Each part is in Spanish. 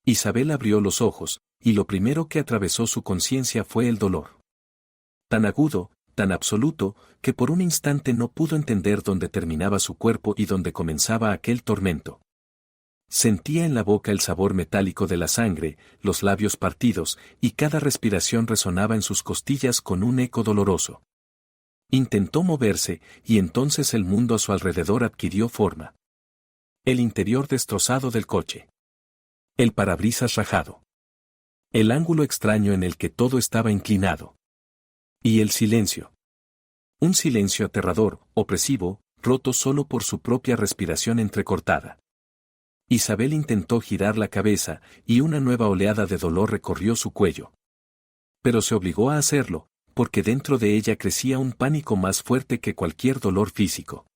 Isabel abrió los ojos, y lo primero que atravesó su conciencia fue el dolor. Tan agudo, tan absoluto, que por un instante no pudo entender dónde terminaba su cuerpo y dónde comenzaba aquel tormento. Sentía en la boca el sabor metálico de la sangre, los labios partidos, y cada respiración resonaba en sus costillas con un eco doloroso. Intentó moverse, y entonces el mundo a su alrededor adquirió forma. El interior destrozado del coche. El parabrisas rajado. El ángulo extraño en el que todo estaba inclinado. Y el silencio. Un silencio aterrador, opresivo, roto solo por su propia respiración entrecortada. Isabel intentó girar la cabeza, y una nueva oleada de dolor recorrió su cuello. Pero se obligó a hacerlo, porque dentro de ella crecía un pánico más fuerte que cualquier dolor físico.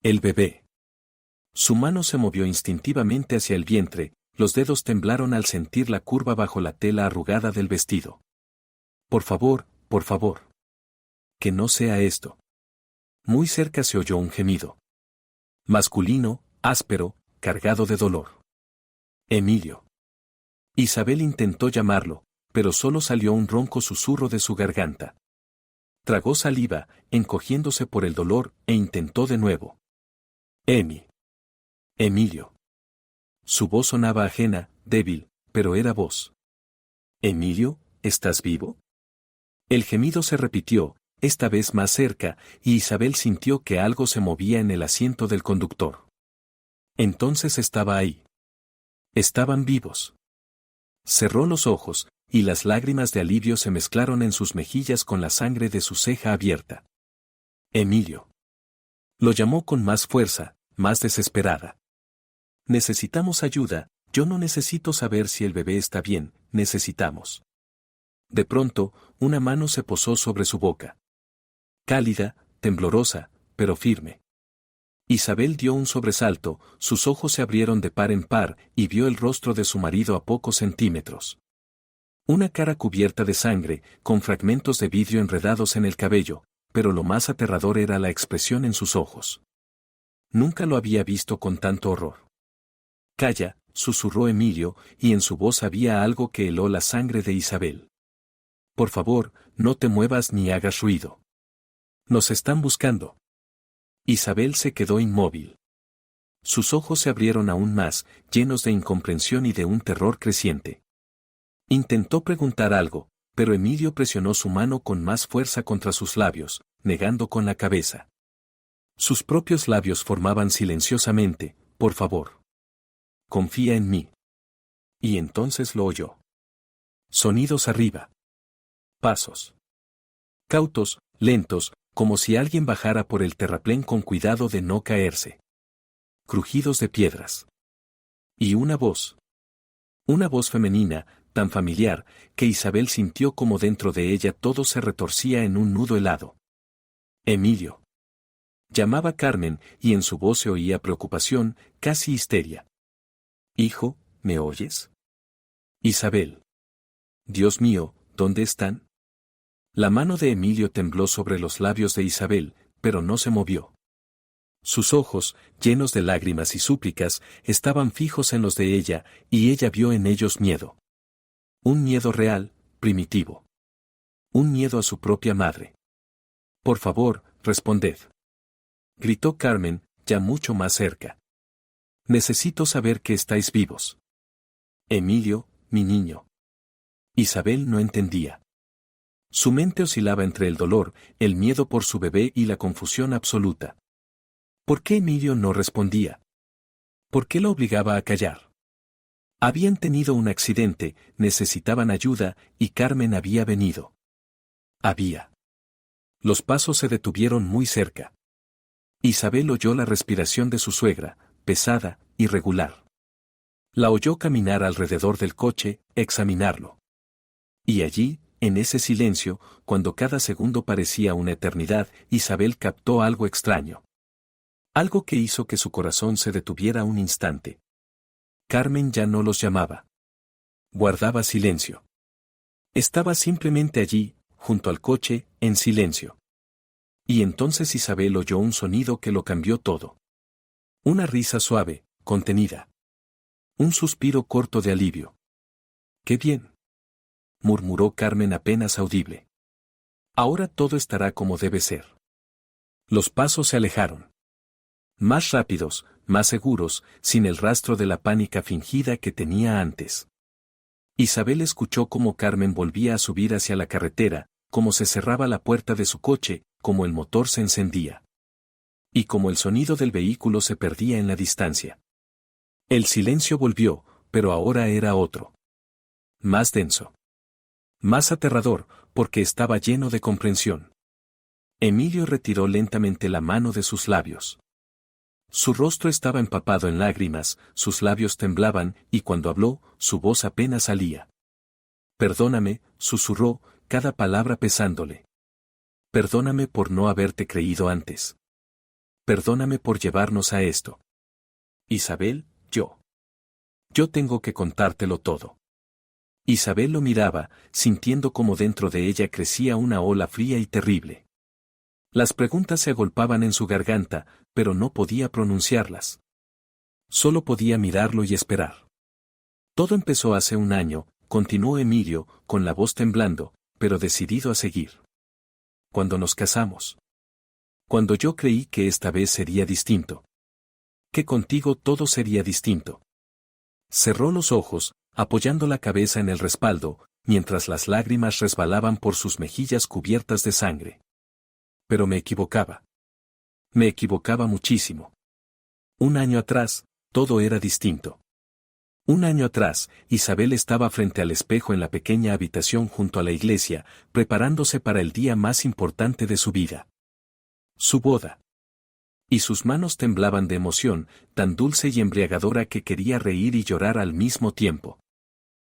El bebé. Su mano se movió instintivamente hacia el vientre, los dedos temblaron al sentir la curva bajo la tela arrugada del vestido. Por favor, por favor. Que no sea esto. Muy cerca se oyó un gemido. Masculino, áspero, cargado de dolor. Emilio. Isabel intentó llamarlo, pero solo salió un ronco susurro de su garganta. Tragó saliva, encogiéndose por el dolor, e intentó de nuevo. Emilio. Su voz sonaba ajena, débil, pero era voz. Emilio, ¿estás vivo? El gemido se repitió, esta vez más cerca, y Isabel sintió que algo se movía en el asiento del conductor. Entonces estaba ahí. Estaban vivos. Cerró los ojos, y las lágrimas de alivio se mezclaron en sus mejillas con la sangre de su ceja abierta. Emilio. Lo llamó con más fuerza, más desesperada. Necesitamos ayuda, yo no necesito saber si el bebé está bien, necesitamos. De pronto, una mano se posó sobre su boca. Cálida, temblorosa, pero firme. Isabel dio un sobresalto, sus ojos se abrieron de par en par, y vio el rostro de su marido a pocos centímetros. Una cara cubierta de sangre, con fragmentos de vidrio enredados en el cabello, pero lo más aterrador era la expresión en sus ojos. Nunca lo había visto con tanto horror. Calla, susurró Emilio, y en su voz había algo que heló la sangre de Isabel. Por favor, no te muevas ni hagas ruido. Nos están buscando. Isabel se quedó inmóvil. Sus ojos se abrieron aún más, llenos de incomprensión y de un terror creciente. Intentó preguntar algo, pero Emilio presionó su mano con más fuerza contra sus labios, negando con la cabeza. Sus propios labios formaban silenciosamente, por favor. Confía en mí. Y entonces lo oyó. Sonidos arriba. Pasos. Cautos, lentos, como si alguien bajara por el terraplén con cuidado de no caerse. Crujidos de piedras. Y una voz. Una voz femenina, tan familiar, que Isabel sintió como dentro de ella todo se retorcía en un nudo helado. Emilio. Llamaba Carmen, y en su voz se oía preocupación, casi histeria. Hijo, ¿me oyes? Isabel. Dios mío, ¿dónde están? La mano de Emilio tembló sobre los labios de Isabel, pero no se movió. Sus ojos, llenos de lágrimas y súplicas, estaban fijos en los de ella, y ella vio en ellos miedo. Un miedo real, primitivo. Un miedo a su propia madre. Por favor, responded. Gritó Carmen, ya mucho más cerca. Necesito saber que estáis vivos. Emilio, mi niño. Isabel no entendía. Su mente oscilaba entre el dolor, el miedo por su bebé y la confusión absoluta. ¿Por qué Emilio no respondía? ¿Por qué lo obligaba a callar? Habían tenido un accidente, necesitaban ayuda, y Carmen había venido. Los pasos se detuvieron muy cerca. Isabel oyó la respiración de su suegra, pesada, irregular. La oyó caminar alrededor del coche, examinarlo. Y allí, en ese silencio, cuando cada segundo parecía una eternidad, Isabel captó algo extraño. Algo que hizo que su corazón se detuviera un instante. Carmen ya no los llamaba. Guardaba silencio. Estaba simplemente allí, junto al coche, en silencio. Y entonces Isabel oyó un sonido que lo cambió todo. Una risa suave, contenida. Un suspiro corto de alivio. ¡Qué bien!, murmuró Carmen apenas audible. Ahora todo estará como debe ser. Los pasos se alejaron. Más rápidos, más seguros, sin el rastro de la pánica fingida que tenía antes. Isabel escuchó cómo Carmen volvía a subir hacia la carretera, cómo se cerraba la puerta de su coche, cómo el motor se encendía. Y cómo el sonido del vehículo se perdía en la distancia. El silencio volvió, pero ahora era otro. Más denso. Más aterrador, porque estaba lleno de comprensión. Emilio retiró lentamente la mano de sus labios. Su rostro estaba empapado en lágrimas, sus labios temblaban, y cuando habló, su voz apenas salía. Perdóname, susurró, cada palabra pesándole. Perdóname por no haberte creído antes. Perdóname por llevarnos a esto. Isabel, yo tengo que contártelo todo. Isabel lo miraba, sintiendo como dentro de ella crecía una ola fría y terrible. Las preguntas se agolpaban en su garganta, pero no podía pronunciarlas. Solo podía mirarlo y esperar. Todo empezó hace un año, continuó Emilio, con la voz temblando, pero decidido a seguir. Cuando nos casamos. Cuando yo creí que esta vez sería distinto. Que contigo todo sería distinto. Cerró los ojos, apoyando la cabeza en el respaldo, mientras las lágrimas resbalaban por sus mejillas cubiertas de sangre. Pero me equivocaba. Me equivocaba muchísimo. Un año atrás, todo era distinto. Un año atrás, Isabel estaba frente al espejo en la pequeña habitación junto a la iglesia, preparándose para el día más importante de su vida. Su boda. Y sus manos temblaban de emoción, tan dulce y embriagadora que quería reír y llorar al mismo tiempo.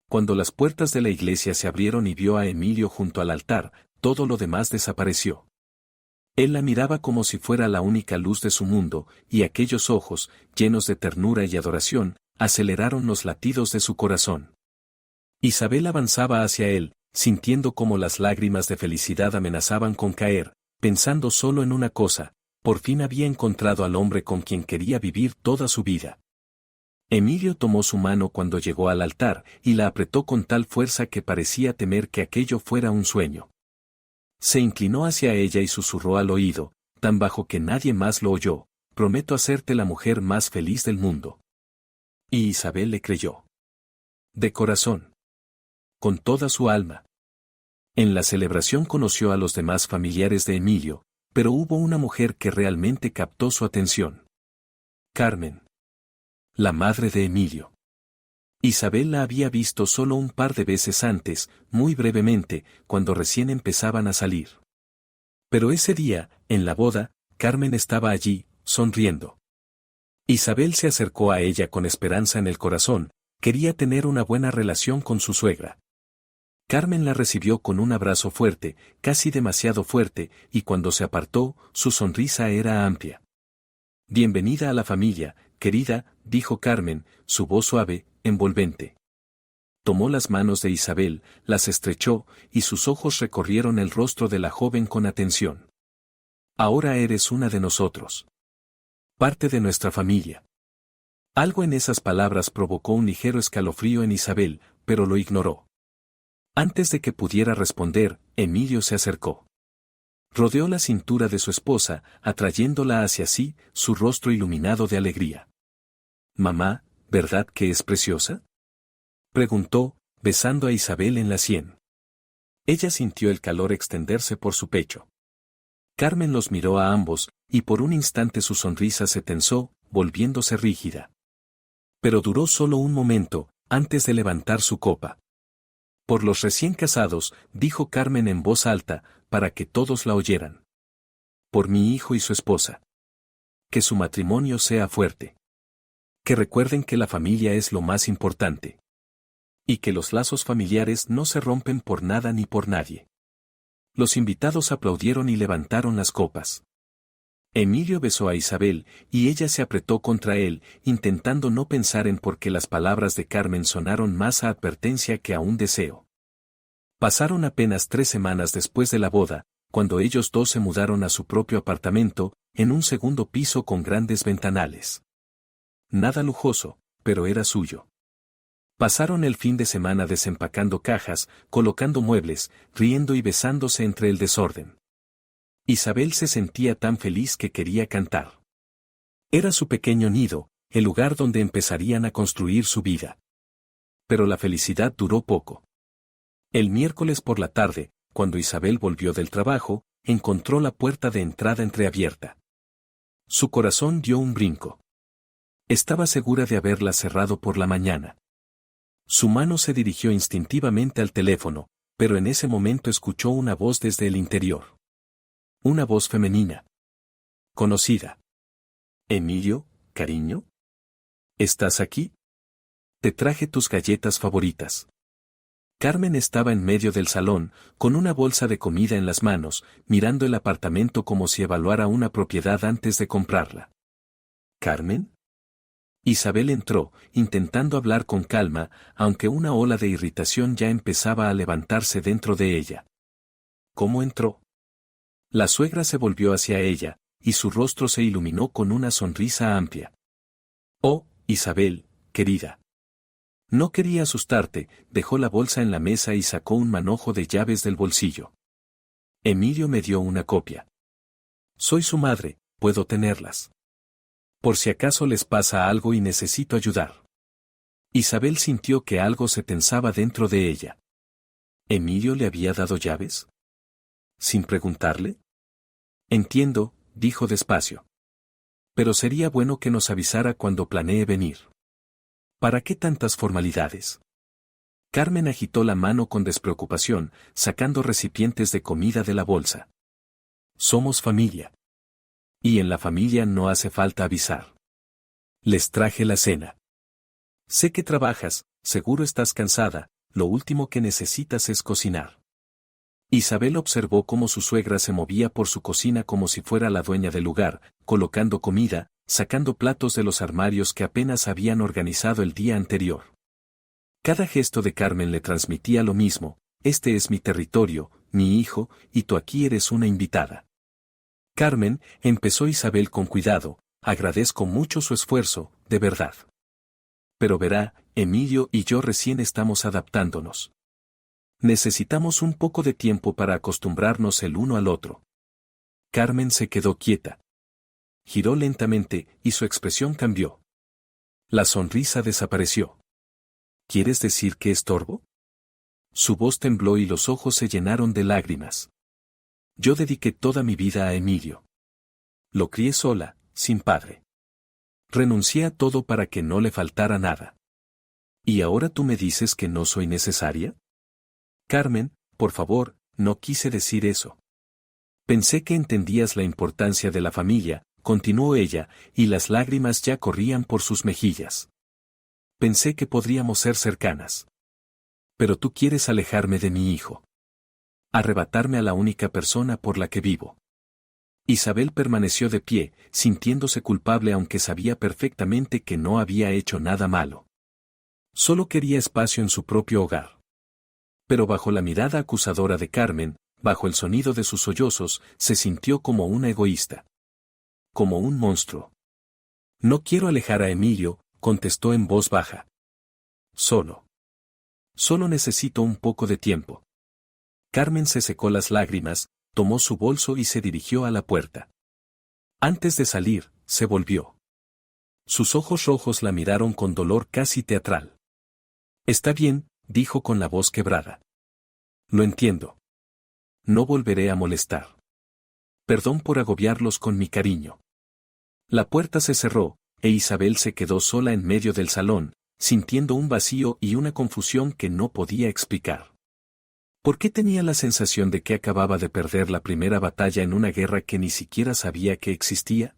Cuando las puertas de la iglesia se abrieron y vio a Emilio junto al altar, todo lo demás desapareció. Él la miraba como si fuera la única luz de su mundo, y aquellos ojos, llenos de ternura y adoración, aceleraron los latidos de su corazón. Isabel avanzaba hacia él, sintiendo como las lágrimas de felicidad amenazaban con caer, pensando solo en una cosa: por fin había encontrado al hombre con quien quería vivir toda su vida. Emilio tomó su mano cuando llegó al altar y la apretó con tal fuerza que parecía temer que aquello fuera un sueño. Se inclinó hacia ella y susurró al oído, tan bajo que nadie más lo oyó: prometo hacerte la mujer más feliz del mundo. Y Isabel le creyó. De corazón. Con toda su alma. En la celebración conoció a los demás familiares de Emilio, pero hubo una mujer que realmente captó su atención. Carmen. La madre de Emilio. Isabel la había visto solo un par de veces antes, muy brevemente, cuando recién empezaban a salir. Pero ese día, en la boda, Carmen estaba allí, sonriendo. Isabel se acercó a ella con esperanza en el corazón, quería tener una buena relación con su suegra. Carmen la recibió con un abrazo fuerte, casi demasiado fuerte, y cuando se apartó, su sonrisa era amplia. Bienvenida a la familia, querida, dijo Carmen, su voz suave, envolvente. Tomó las manos de Isabel, las estrechó, y sus ojos recorrieron el rostro de la joven con atención. Ahora eres una de nosotros. Parte de nuestra familia. Algo en esas palabras provocó un ligero escalofrío en Isabel, pero lo ignoró. Antes de que pudiera responder, Emilio se acercó. Rodeó la cintura de su esposa, atrayéndola hacia sí, su rostro iluminado de alegría. Mamá, ¿verdad que es preciosa?, preguntó, besando a Isabel en la sien. Ella sintió el calor extenderse por su pecho. Carmen los miró a ambos, y por un instante su sonrisa se tensó, volviéndose rígida. Pero duró solo un momento, antes de levantar su copa. Por los recién casados, dijo Carmen en voz alta, para que todos la oyeran. Por mi hijo y su esposa. Que su matrimonio sea fuerte. Que recuerden que la familia es lo más importante. Y que los lazos familiares no se rompen por nada ni por nadie. Los invitados aplaudieron y levantaron las copas. Emilio besó a Isabel, y ella se apretó contra él, intentando no pensar en por qué las palabras de Carmen sonaron más a advertencia que a un deseo. Pasaron apenas 3 semanas después de la boda, cuando ellos dos se mudaron a su propio apartamento, en un segundo piso con grandes ventanales. Nada lujoso, pero era suyo. Pasaron el fin de semana desempacando cajas, colocando muebles, riendo y besándose entre el desorden. Isabel se sentía tan feliz que quería cantar. Era su pequeño nido, el lugar donde empezarían a construir su vida. Pero la felicidad duró poco. El miércoles por la tarde, cuando Isabel volvió del trabajo, encontró la puerta de entrada entreabierta. Su corazón dio un brinco. Estaba segura de haberla cerrado por la mañana. Su mano se dirigió instintivamente al teléfono, pero en ese momento escuchó una voz desde el interior. Una voz femenina. Conocida. Emilio, cariño. ¿Estás aquí? Te traje tus galletas favoritas. Carmen estaba en medio del salón, con una bolsa de comida en las manos, mirando el apartamento como si evaluara una propiedad antes de comprarla. ¿Carmen? Isabel entró, intentando hablar con calma, aunque una ola de irritación ya empezaba a levantarse dentro de ella. ¿Cómo entró? La suegra se volvió hacia ella, y su rostro se iluminó con una sonrisa amplia. Oh, Isabel, querida. No quería asustarte, dejó la bolsa en la mesa y sacó un manojo de llaves del bolsillo. Emilio me dio una copia. Soy su madre, puedo tenerlas. Por si acaso les pasa algo y necesito ayudar. Isabel sintió que algo se tensaba dentro de ella. ¿Emilio le había dado llaves? ¿Sin preguntarle? Entiendo, dijo despacio. Pero sería bueno que nos avisara cuando planee venir. ¿Para qué tantas formalidades? Carmen agitó la mano con despreocupación, sacando recipientes de comida de la bolsa. Somos familia. Y en la familia no hace falta avisar. Les traje la cena. Sé que trabajas, seguro estás cansada, lo último que necesitas es cocinar. Isabel observó cómo su suegra se movía por su cocina como si fuera la dueña del lugar, colocando comida, sacando platos de los armarios que apenas habían organizado el día anterior. Cada gesto de Carmen le transmitía lo mismo: este es mi territorio, mi hijo, y tú aquí eres una invitada. Carmen, empezó Isabel con cuidado, agradezco mucho su esfuerzo, de verdad. Pero verá, Emilio y yo recién estamos adaptándonos. Necesitamos un poco de tiempo para acostumbrarnos el uno al otro. Carmen se quedó quieta. Giró lentamente y su expresión cambió. La sonrisa desapareció. ¿Quieres decir que estorbo? Su voz tembló y los ojos se llenaron de lágrimas. Yo dediqué toda mi vida a Emilio. Lo crié sola, sin padre. Renuncié a todo para que no le faltara nada. ¿Y ahora tú me dices que no soy necesaria? Carmen, por favor, no quise decir eso. Pensé que entendías la importancia de la familia, continuó ella, y las lágrimas ya corrían por sus mejillas. Pensé que podríamos ser cercanas. Pero tú quieres alejarme de mi hijo. Arrebatarme a la única persona por la que vivo. Isabel permaneció de pie, sintiéndose culpable aunque sabía perfectamente que no había hecho nada malo. Solo quería espacio en su propio hogar. Pero bajo la mirada acusadora de Carmen, bajo el sonido de sus sollozos, se sintió como una egoísta. Como un monstruo. No quiero alejar a Emilio, contestó en voz baja. Solo necesito un poco de tiempo. Carmen se secó las lágrimas, tomó su bolso y se dirigió a la puerta. Antes de salir, se volvió. Sus ojos rojos la miraron con dolor casi teatral. Está bien, dijo con la voz quebrada. Lo entiendo. No volveré a molestar. Perdón por agobiarlos con mi cariño. La puerta se cerró, e Isabel se quedó sola en medio del salón, sintiendo un vacío y una confusión que no podía explicar. ¿Por qué tenía la sensación de que acababa de perder la primera batalla en una guerra que ni siquiera sabía que existía?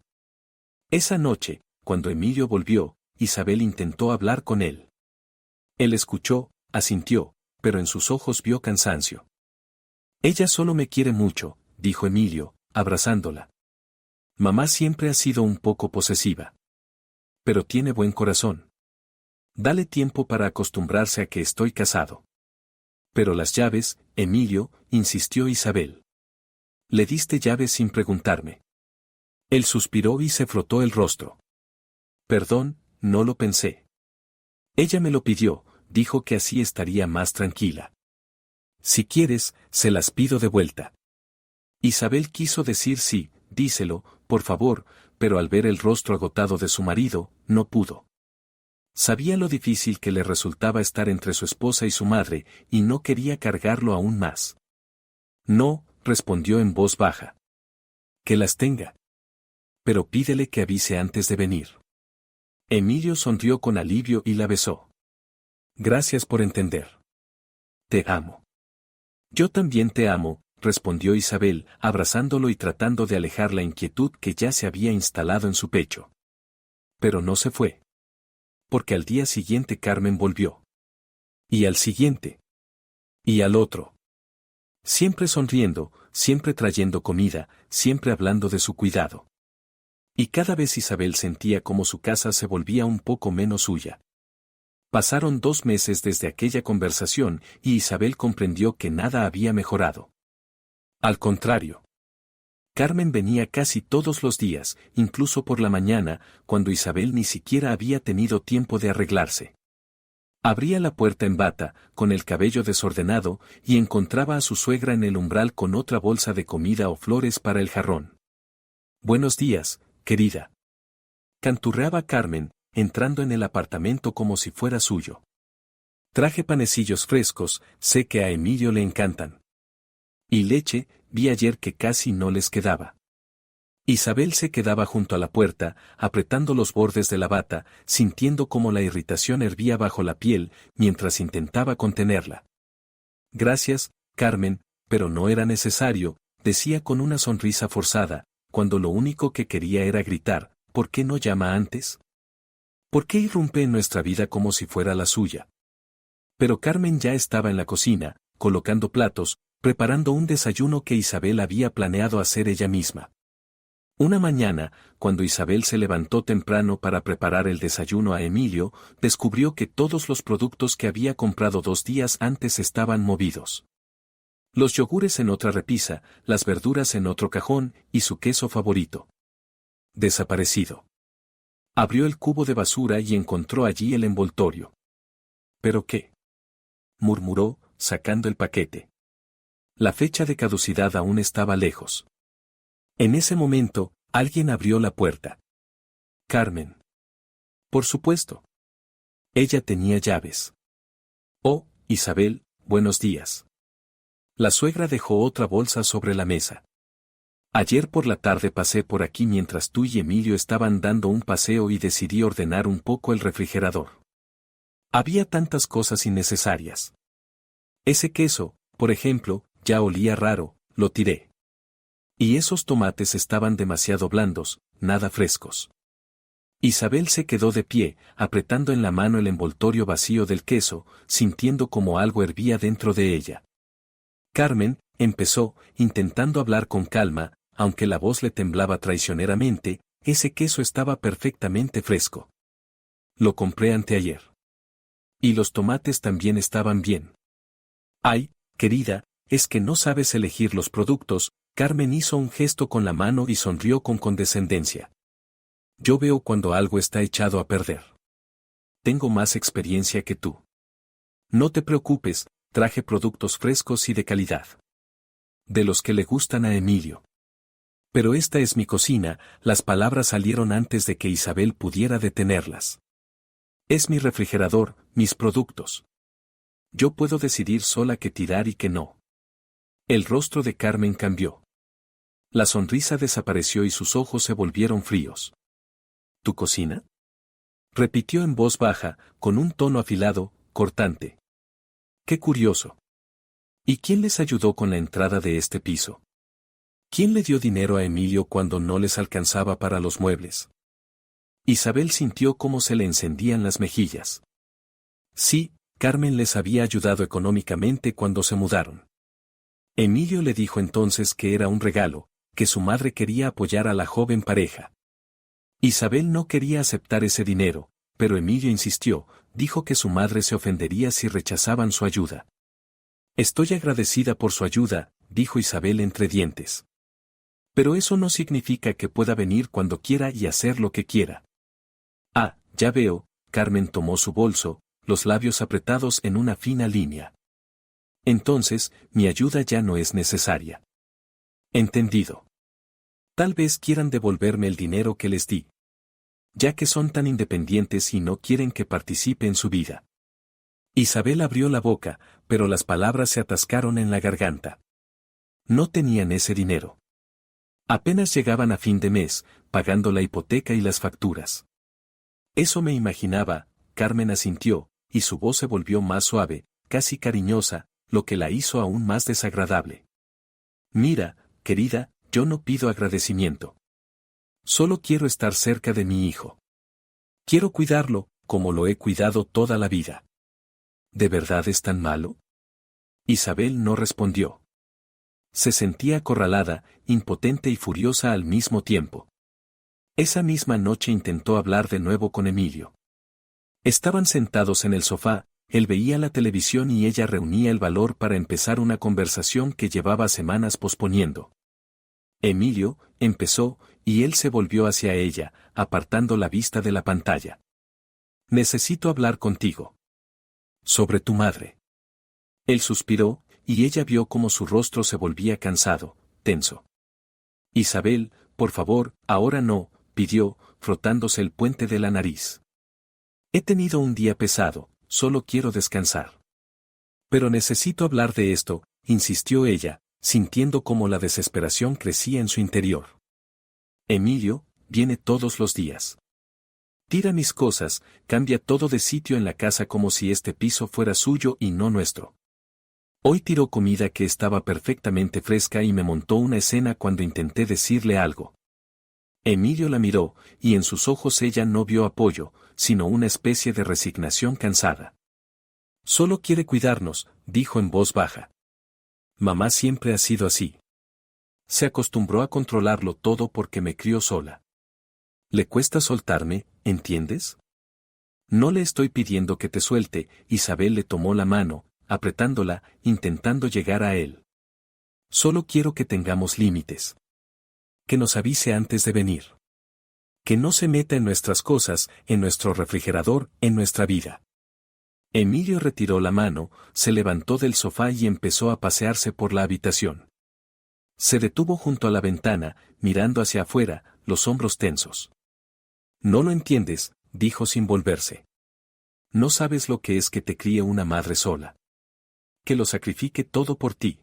Esa noche, cuando Emilio volvió, Isabel intentó hablar con él. Él escuchó, asintió, pero en sus ojos vio cansancio. Ella solo me quiere mucho, dijo Emilio, abrazándola. Mamá siempre ha sido un poco posesiva. Pero tiene buen corazón. Dale tiempo para acostumbrarse a que estoy casado. Pero las llaves, Emilio, insistió Isabel. Le diste llaves sin preguntarme. Él suspiró y se frotó el rostro. Perdón, no lo pensé. Ella me lo pidió, dijo que así estaría más tranquila. Si quieres, se las pido de vuelta. Isabel quiso decir sí, díselo, por favor, pero al ver el rostro agotado de su marido, no pudo. Sabía lo difícil que le resultaba estar entre su esposa y su madre, y no quería cargarlo aún más. No, respondió en voz baja. Que las tenga. Pero pídele que avise antes de venir. Emilio sonrió con alivio y la besó. Gracias por entender. Te amo. Yo también te amo, respondió Isabel, abrazándolo y tratando de alejar la inquietud que ya se había instalado en su pecho. Pero no se fue. Porque al día siguiente Carmen volvió. Y al siguiente. Y al otro. Siempre sonriendo, siempre trayendo comida, siempre hablando de su cuidado. Y cada vez Isabel sentía como su casa se volvía un poco menos suya. Pasaron 2 meses desde aquella conversación y Isabel comprendió que nada había mejorado. Al contrario. Carmen venía casi todos los días, incluso por la mañana, cuando Isabel ni siquiera había tenido tiempo de arreglarse. Abría la puerta en bata, con el cabello desordenado, y encontraba a su suegra en el umbral con otra bolsa de comida o flores para el jarrón. Buenos días, querida. Canturreaba Carmen, entrando en el apartamento como si fuera suyo. Traje panecillos frescos, sé que a Emilio le encantan. Y leche, vi ayer que casi no les quedaba. Isabel se quedaba junto a la puerta, apretando los bordes de la bata, sintiendo cómo la irritación hervía bajo la piel, mientras intentaba contenerla. Gracias, Carmen, pero no era necesario, decía con una sonrisa forzada, cuando lo único que quería era gritar, ¿por qué no llama antes? ¿Por qué irrumpe en nuestra vida como si fuera la suya? Pero Carmen ya estaba en la cocina, colocando platos, preparando un desayuno que Isabel había planeado hacer ella misma. Una mañana, cuando Isabel se levantó temprano para preparar el desayuno a Emilio, descubrió que todos los productos que había comprado 2 días antes estaban movidos. Los yogures en otra repisa, las verduras en otro cajón y su queso favorito. Desaparecido. Abrió el cubo de basura y encontró allí el envoltorio. ¿Pero qué? Murmuró, sacando el paquete. La fecha de caducidad aún estaba lejos. En ese momento, alguien abrió la puerta. Carmen. Por supuesto. Ella tenía llaves. Oh, Isabel, buenos días. La suegra dejó otra bolsa sobre la mesa. Ayer por la tarde pasé por aquí mientras tú y Emilio estaban dando un paseo y decidí ordenar un poco el refrigerador. Había tantas cosas innecesarias. Ese queso, por ejemplo, ya olía raro, lo tiré. Y esos tomates estaban demasiado blandos, nada frescos. Isabel se quedó de pie, apretando en la mano el envoltorio vacío del queso, sintiendo como algo hervía dentro de ella. Carmen, empezó, intentando hablar con calma, aunque la voz le temblaba traicioneramente, ese queso estaba perfectamente fresco. Lo compré anteayer. Y los tomates también estaban bien. Ay, querida, es que no sabes elegir los productos. Carmen hizo un gesto con la mano y sonrió con condescendencia. Yo veo cuando algo está echado a perder. Tengo más experiencia que tú. No te preocupes, traje productos frescos y de calidad. De los que le gustan a Emilio. Pero esta es mi cocina, las palabras salieron antes de que Isabel pudiera detenerlas. Es mi refrigerador, mis productos. Yo puedo decidir sola qué tirar y qué no. El rostro de Carmen cambió. La sonrisa desapareció y sus ojos se volvieron fríos. ¿Tu cocina? Repitió en voz baja, con un tono afilado, cortante. Qué curioso. ¿Y quién les ayudó con la entrada de este piso? ¿Quién le dio dinero a Emilio cuando no les alcanzaba para los muebles? Isabel sintió cómo se le encendían las mejillas. Sí, Carmen les había ayudado económicamente cuando se mudaron. Emilio le dijo entonces que era un regalo, que su madre quería apoyar a la joven pareja. Isabel no quería aceptar ese dinero, pero Emilio insistió, dijo que su madre se ofendería si rechazaban su ayuda. Estoy agradecida por su ayuda, dijo Isabel entre dientes. Pero eso no significa que pueda venir cuando quiera y hacer lo que quiera. Ah, ya veo, Carmen tomó su bolso, los labios apretados en una fina línea. Entonces, mi ayuda ya no es necesaria. Entendido. Tal vez quieran devolverme el dinero que les di. Ya que son tan independientes y no quieren que participe en su vida. Isabel abrió la boca, pero las palabras se atascaron en la garganta. No tenían ese dinero. Apenas llegaban a fin de mes, pagando la hipoteca y las facturas. Eso me imaginaba, Carmen asintió, y su voz se volvió más suave, casi cariñosa, lo que la hizo aún más desagradable. Mira, querida, yo no pido agradecimiento. Solo quiero estar cerca de mi hijo. Quiero cuidarlo, como lo he cuidado toda la vida. ¿De verdad es tan malo? Isabel no respondió. Se sentía acorralada, impotente y furiosa al mismo tiempo. Esa misma noche intentó hablar de nuevo con Emilio. Estaban sentados en el sofá, él veía la televisión y ella reunía el valor para empezar una conversación que llevaba semanas posponiendo. Emilio, empezó, y él se volvió hacia ella, apartando la vista de la pantalla. Necesito hablar contigo. Sobre tu madre. Él suspiró, y ella vio cómo su rostro se volvía cansado, tenso. Isabel, por favor, ahora no, pidió, frotándose el puente de la nariz. He tenido un día pesado, solo quiero descansar. Pero necesito hablar de esto, insistió ella, sintiendo cómo la desesperación crecía en su interior. Emilio, viene todos los días. Tira mis cosas, cambia todo de sitio en la casa como si este piso fuera suyo y no nuestro. Hoy tiró comida que estaba perfectamente fresca y me montó una escena cuando intenté decirle algo. Emilio la miró, y en sus ojos ella no vio apoyo, sino una especie de resignación cansada. Solo quiere cuidarnos, dijo en voz baja. Mamá siempre ha sido así. Se acostumbró a controlarlo todo porque me crió sola. Le cuesta soltarme, ¿entiendes? No le estoy pidiendo que te suelte, Isabel le tomó la mano, apretándola, intentando llegar a él. Solo quiero que tengamos límites. Que nos avise antes de venir. Que no se meta en nuestras cosas, en nuestro refrigerador, en nuestra vida. Emilio retiró la mano, se levantó del sofá y empezó a pasearse por la habitación. Se detuvo junto a la ventana, mirando hacia afuera, los hombros tensos. No lo entiendes, dijo sin volverse. No sabes lo que es que te críe una madre sola. Que lo sacrifique todo por ti.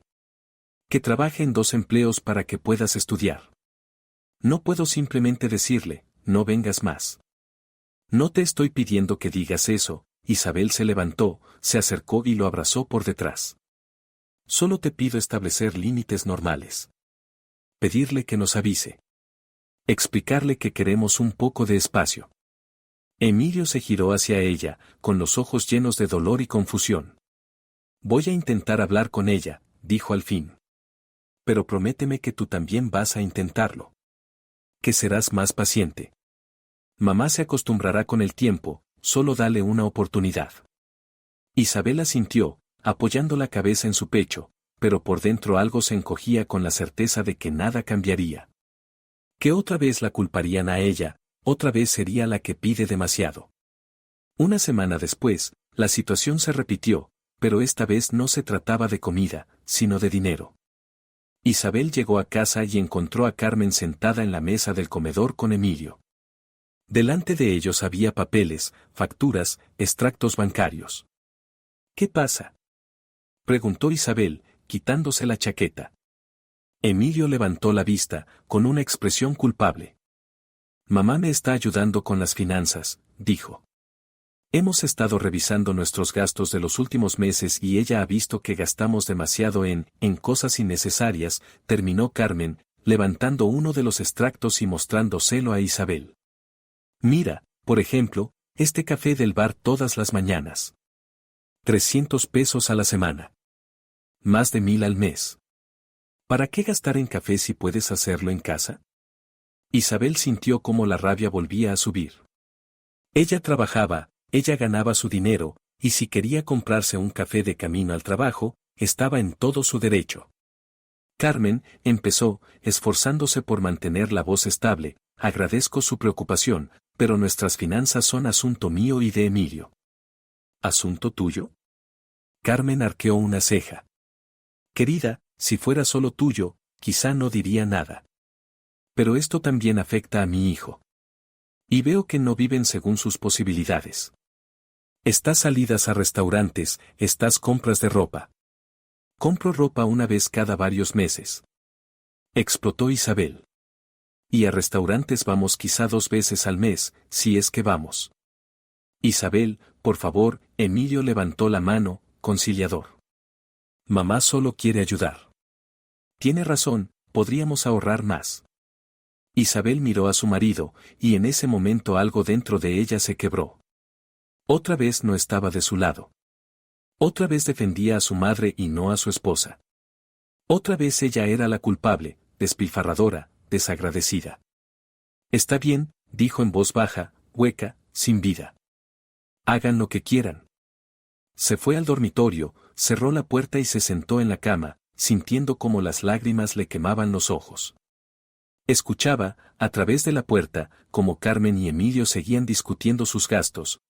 Que trabaje en 2 empleos para que puedas estudiar. No puedo simplemente decirle, no vengas más. No te estoy pidiendo que digas eso, Isabel se levantó, se acercó y lo abrazó por detrás. Solo te pido establecer límites normales. Pedirle que nos avise. Explicarle que queremos un poco de espacio. Emilio se giró hacia ella, con los ojos llenos de dolor y confusión. Voy a intentar hablar con ella, dijo al fin. Pero prométeme que tú también vas a intentarlo. Que serás más paciente. Mamá se acostumbrará con el tiempo, solo dale una oportunidad. Isabel asintió, apoyando la cabeza en su pecho, pero por dentro algo se encogía con la certeza de que nada cambiaría. Que otra vez la culparían a ella, otra vez sería la que pide demasiado. Una semana después, la situación se repitió, pero esta vez no se trataba de comida, sino de dinero. Isabel llegó a casa y encontró a Carmen sentada en la mesa del comedor con Emilio. Delante de ellos había papeles, facturas, extractos bancarios. ¿Qué pasa?, preguntó Isabel, quitándose la chaqueta. Emilio levantó la vista, con una expresión culpable. Mamá me está ayudando con las finanzas, dijo. Hemos estado revisando nuestros gastos de los últimos meses y ella ha visto que gastamos demasiado en cosas innecesarias, terminó Carmen, levantando uno de los extractos y mostrándoselo a Isabel. Mira, por ejemplo, este café del bar todas las mañanas. 300 pesos a la semana. Más de 1000 al mes. ¿Para qué gastar en café si puedes hacerlo en casa? Isabel sintió cómo la rabia volvía a subir. Ella trabajaba, ella ganaba su dinero, y si quería comprarse un café de camino al trabajo, estaba en todo su derecho. Carmen, empezó, esforzándose por mantener la voz estable, agradezco su preocupación, pero nuestras finanzas son asunto mío y de Emilio. ¿Asunto tuyo? Carmen arqueó una ceja. Querida, si fuera solo tuyo, quizá no diría nada. Pero esto también afecta a mi hijo. Y veo que no viven según sus posibilidades. Estás salidas a restaurantes, estás compras de ropa. Compro ropa una vez cada varios meses. Explotó Isabel. Y a restaurantes vamos quizá 2 veces al mes, si es que vamos. Isabel, por favor, Emilio levantó la mano, conciliador. Mamá solo quiere ayudar. Tiene razón, podríamos ahorrar más. Isabel miró a su marido, y en ese momento algo dentro de ella se quebró. Otra vez no estaba de su lado. Otra vez defendía a su madre y no a su esposa. Otra vez ella era la culpable, despilfarradora, desagradecida. Está bien, dijo en voz baja, hueca, sin vida. Hagan lo que quieran. Se fue al dormitorio, cerró la puerta y se sentó en la cama, sintiendo cómo las lágrimas le quemaban los ojos. Escuchaba, a través de la puerta, como Carmen y Emilio seguían discutiendo sus gastos,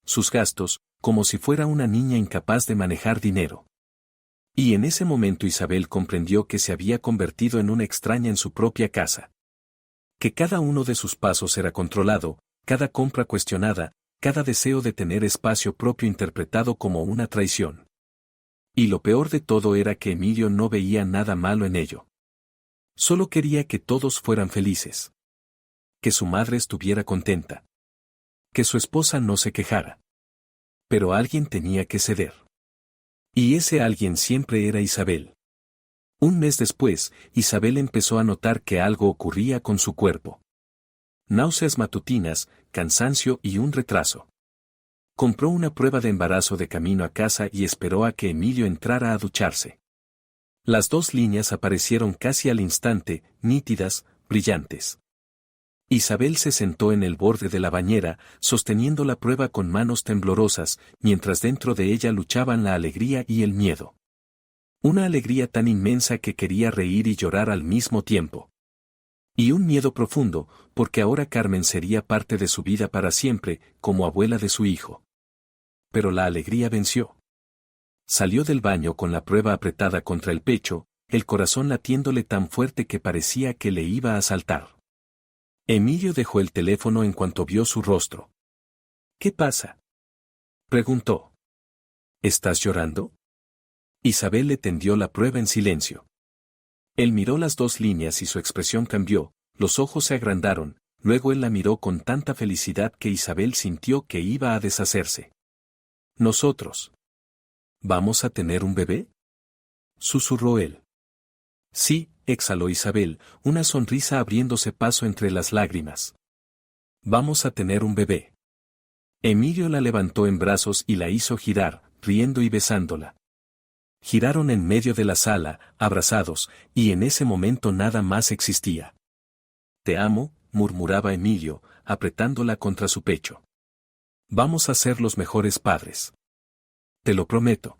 como si fuera una niña incapaz de manejar dinero. Y en ese momento Isabel comprendió que se había convertido en una extraña en su propia casa. Que cada uno de sus pasos era controlado, cada compra cuestionada, cada deseo de tener espacio propio interpretado como una traición. Y lo peor de todo era que Emilio no veía nada malo en ello. Solo quería que todos fueran felices. Que su madre estuviera contenta. Que su esposa no se quejara. Pero alguien tenía que ceder. Y ese alguien siempre era Isabel. Un mes después, Isabel empezó a notar que algo ocurría con su cuerpo. Náuseas matutinas, cansancio y un retraso. Compró una prueba de embarazo de camino a casa y esperó a que Emilio entrara a ducharse. Las 2 líneas aparecieron casi al instante, nítidas, brillantes. Isabel se sentó en el borde de la bañera, sosteniendo la prueba con manos temblorosas, mientras dentro de ella luchaban la alegría y el miedo. Una alegría tan inmensa que quería reír y llorar al mismo tiempo. Y un miedo profundo, porque ahora Carmen sería parte de su vida para siempre, como abuela de su hijo. Pero la alegría venció. Salió del baño con la prueba apretada contra el pecho, el corazón latiéndole tan fuerte que parecía que le iba a saltar. Emilio dejó el teléfono en cuanto vio su rostro. ¿Qué pasa?, preguntó. ¿Estás llorando? Isabel le tendió la prueba en silencio. Él miró las 2 líneas y su expresión cambió, los ojos se agrandaron, luego él la miró con tanta felicidad que Isabel sintió que iba a deshacerse. ¿Nosotros vamos a tener un bebé?, susurró él. Sí, exhaló Isabel, una sonrisa abriéndose paso entre las lágrimas. Vamos a tener un bebé. Emilio la levantó en brazos y la hizo girar, riendo y besándola. Giraron en medio de la sala, abrazados, y en ese momento nada más existía. Te amo, murmuraba Emilio, apretándola contra su pecho. Vamos a ser los mejores padres. Te lo prometo.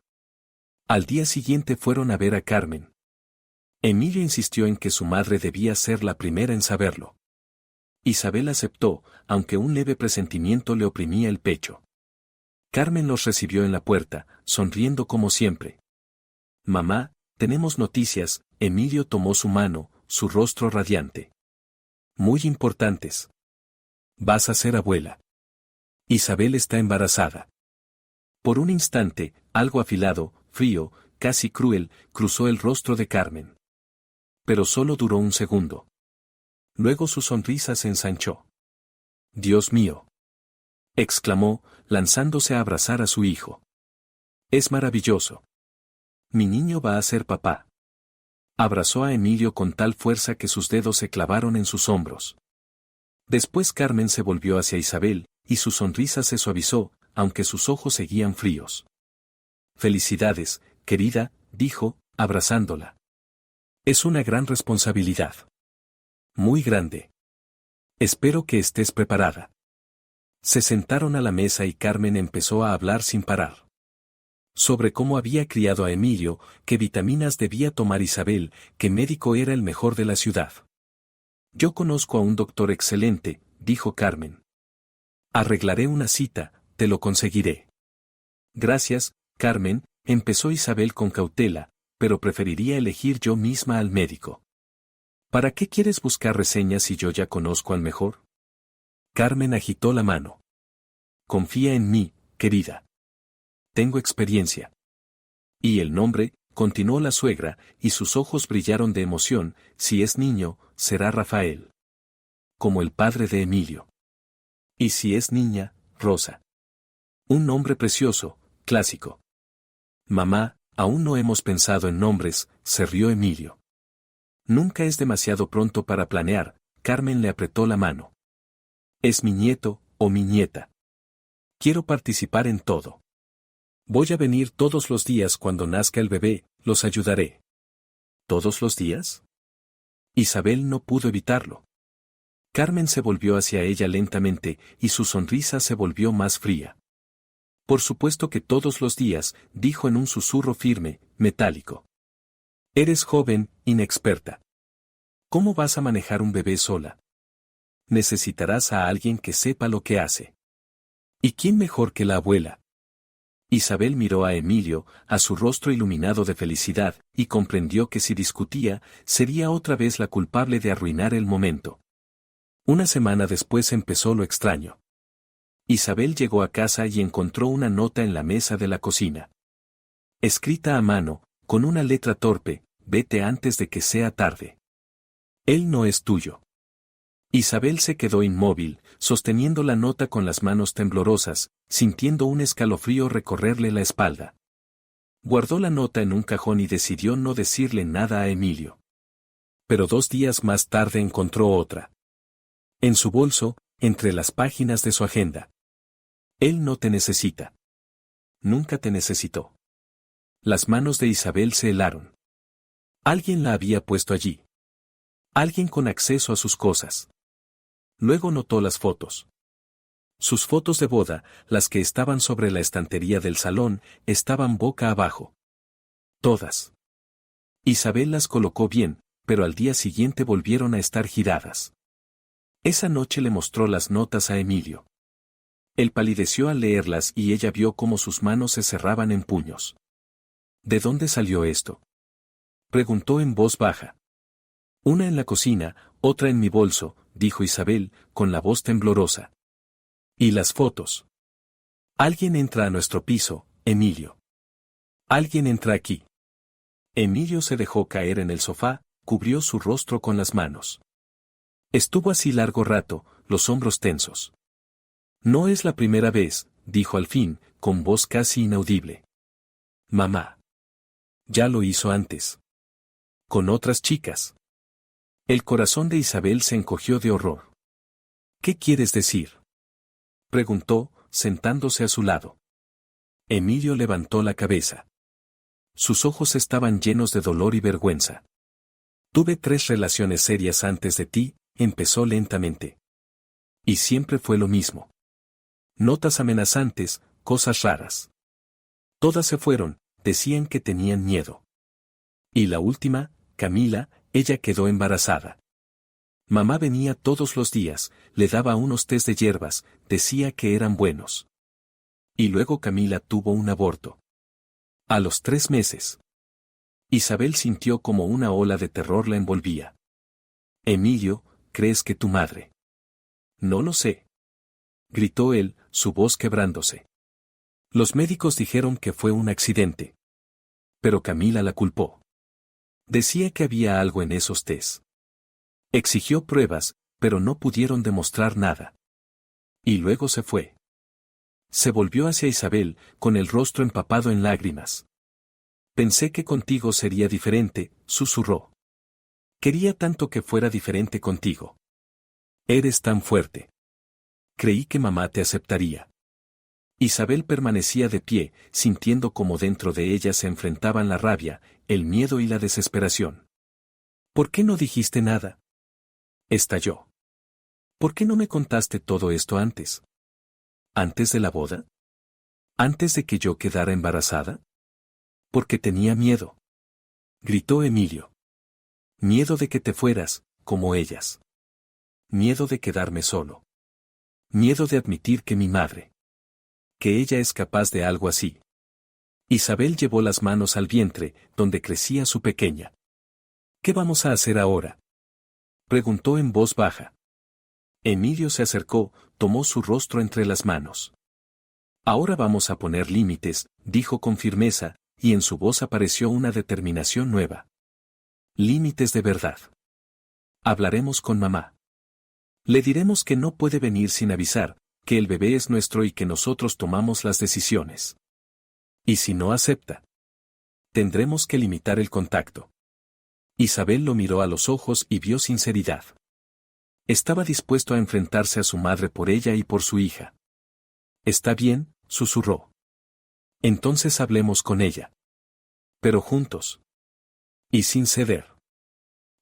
Al día siguiente fueron a ver a Carmen. Emilio insistió en que su madre debía ser la primera en saberlo. Isabel aceptó, aunque un leve presentimiento le oprimía el pecho. Carmen los recibió en la puerta, sonriendo como siempre. Mamá, tenemos noticias. Emilio tomó su mano, su rostro radiante. Muy importantes. Vas a ser abuela. Isabel está embarazada. Por un instante, algo afilado, frío, casi cruel, cruzó el rostro de Carmen. Pero solo duró un segundo. Luego su sonrisa se ensanchó. Dios mío, exclamó, lanzándose a abrazar a su hijo. Es maravilloso. Mi niño va a ser papá. Abrazó a Emilio con tal fuerza que sus dedos se clavaron en sus hombros. Después Carmen se volvió hacia Isabel, y su sonrisa se suavizó, aunque sus ojos seguían fríos. Felicidades, querida, dijo, abrazándola. Es una gran responsabilidad. Muy grande. Espero que estés preparada. Se sentaron a la mesa y Carmen empezó a hablar sin parar. Sobre cómo había criado a Emilio, qué vitaminas debía tomar Isabel, qué médico era el mejor de la ciudad. Yo conozco a un doctor excelente, dijo Carmen. Arreglaré una cita, te lo conseguiré. Gracias, Carmen, empezó Isabel con cautela, pero preferiría elegir yo misma al médico. ¿Para qué quieres buscar reseñas si yo ya conozco al mejor? Carmen agitó la mano. Confía en mí, querida. Tengo experiencia. Y el nombre, continuó la suegra, y sus ojos brillaron de emoción, si es niño, será Rafael. Como el padre de Emilio. Y si es niña, Rosa. Un nombre precioso, clásico. Mamá, aún no hemos pensado en nombres, se rió Emilio. Nunca es demasiado pronto para planear, Carmen le apretó la mano. Es mi nieto, o mi nieta. Quiero participar en todo. Voy a venir todos los días cuando nazca el bebé, los ayudaré. ¿Todos los días? Isabel no pudo evitarlo. Carmen se volvió hacia ella lentamente, y su sonrisa se volvió más fría. Por supuesto que todos los días, dijo en un susurro firme, metálico. Eres joven, inexperta. ¿Cómo vas a manejar un bebé sola? Necesitarás a alguien que sepa lo que hace. ¿Y quién mejor que la abuela? Isabel miró a Emilio, a su rostro iluminado de felicidad, y comprendió que si discutía, sería otra vez la culpable de arruinar el momento. Una semana después empezó lo extraño. Isabel llegó a casa y encontró una nota en la mesa de la cocina. Escrita a mano, con una letra torpe, vete antes de que sea tarde. Él no es tuyo. Isabel se quedó inmóvil, sosteniendo la nota con las manos temblorosas, sintiendo un escalofrío recorrerle la espalda. Guardó la nota en un cajón y decidió no decirle nada a Emilio. Pero 2 días más tarde encontró otra. En su bolso, entre las páginas de su agenda. Él no te necesita. Nunca te necesitó. Las manos de Isabel se helaron. Alguien la había puesto allí. Alguien con acceso a sus cosas. Luego notó las fotos. Sus fotos de boda, las que estaban sobre la estantería del salón, estaban boca abajo. Todas. Isabel las colocó bien, pero al día siguiente volvieron a estar giradas. Esa noche le mostró las notas a Emilio. Él palideció al leerlas y ella vio cómo sus manos se cerraban en puños. ¿De dónde salió esto? Preguntó en voz baja. Una en la cocina, otra en mi bolso, dijo Isabel, con la voz temblorosa. ¿Y las fotos? Alguien entra a nuestro piso, Emilio. Alguien entra aquí. Emilio se dejó caer en el sofá, cubrió su rostro con las manos. Estuvo así largo rato, los hombros tensos. No es la primera vez, dijo al fin, con voz casi inaudible. Mamá. Ya lo hizo antes. Con otras chicas. El corazón de Isabel se encogió de horror. ¿Qué quieres decir? Preguntó, sentándose a su lado. Emilio levantó la cabeza. Sus ojos estaban llenos de dolor y vergüenza. Tuve 3 relaciones serias antes de ti, empezó lentamente. Y siempre fue lo mismo. Notas amenazantes, cosas raras. Todas se fueron, decían que tenían miedo. Y la última, Camila, ella quedó embarazada. Mamá venía todos los días, le daba unos tés de hierbas, decía que eran buenos. Y luego Camila tuvo un aborto. A los 3 meses. Isabel sintió como una ola de terror la envolvía. Emilio, ¿crees que tu madre? No lo sé. Gritó él, su voz quebrándose. Los médicos dijeron que fue un accidente. Pero Camila la culpó. Decía que había algo en esos tés. Exigió pruebas, pero no pudieron demostrar nada. Y luego se fue. Se volvió hacia Isabel, con el rostro empapado en lágrimas. Pensé que contigo sería diferente, susurró. Quería tanto que fuera diferente contigo. Eres tan fuerte. Creí que mamá te aceptaría. Isabel permanecía de pie, sintiendo como dentro de ella se enfrentaban la rabia, el miedo y la desesperación. ¿Por qué no dijiste nada? Estalló. ¿Por qué no me contaste todo esto antes? ¿Antes de la boda? ¿Antes de que yo quedara embarazada? Porque tenía miedo. Gritó Emilio. Miedo de que te fueras, como ellas. Miedo de quedarme solo. Miedo de admitir que mi madre. que ella es capaz de algo así. Isabel llevó las manos al vientre, donde crecía su pequeña. ¿Qué vamos a hacer ahora?, preguntó en voz baja. Emilio se acercó, tomó su rostro entre las manos. Ahora vamos a poner límites, dijo con firmeza, y en su voz apareció una determinación nueva. Límites de verdad. Hablaremos con mamá. Le diremos que no puede venir sin avisar, que el bebé es nuestro y que nosotros tomamos las decisiones. ¿Y si no acepta? Tendremos que limitar el contacto. Isabel lo miró a los ojos y vio sinceridad. Estaba dispuesto a enfrentarse a su madre por ella y por su hija. Está bien, susurró. Entonces hablemos con ella. Pero juntos. Y sin ceder.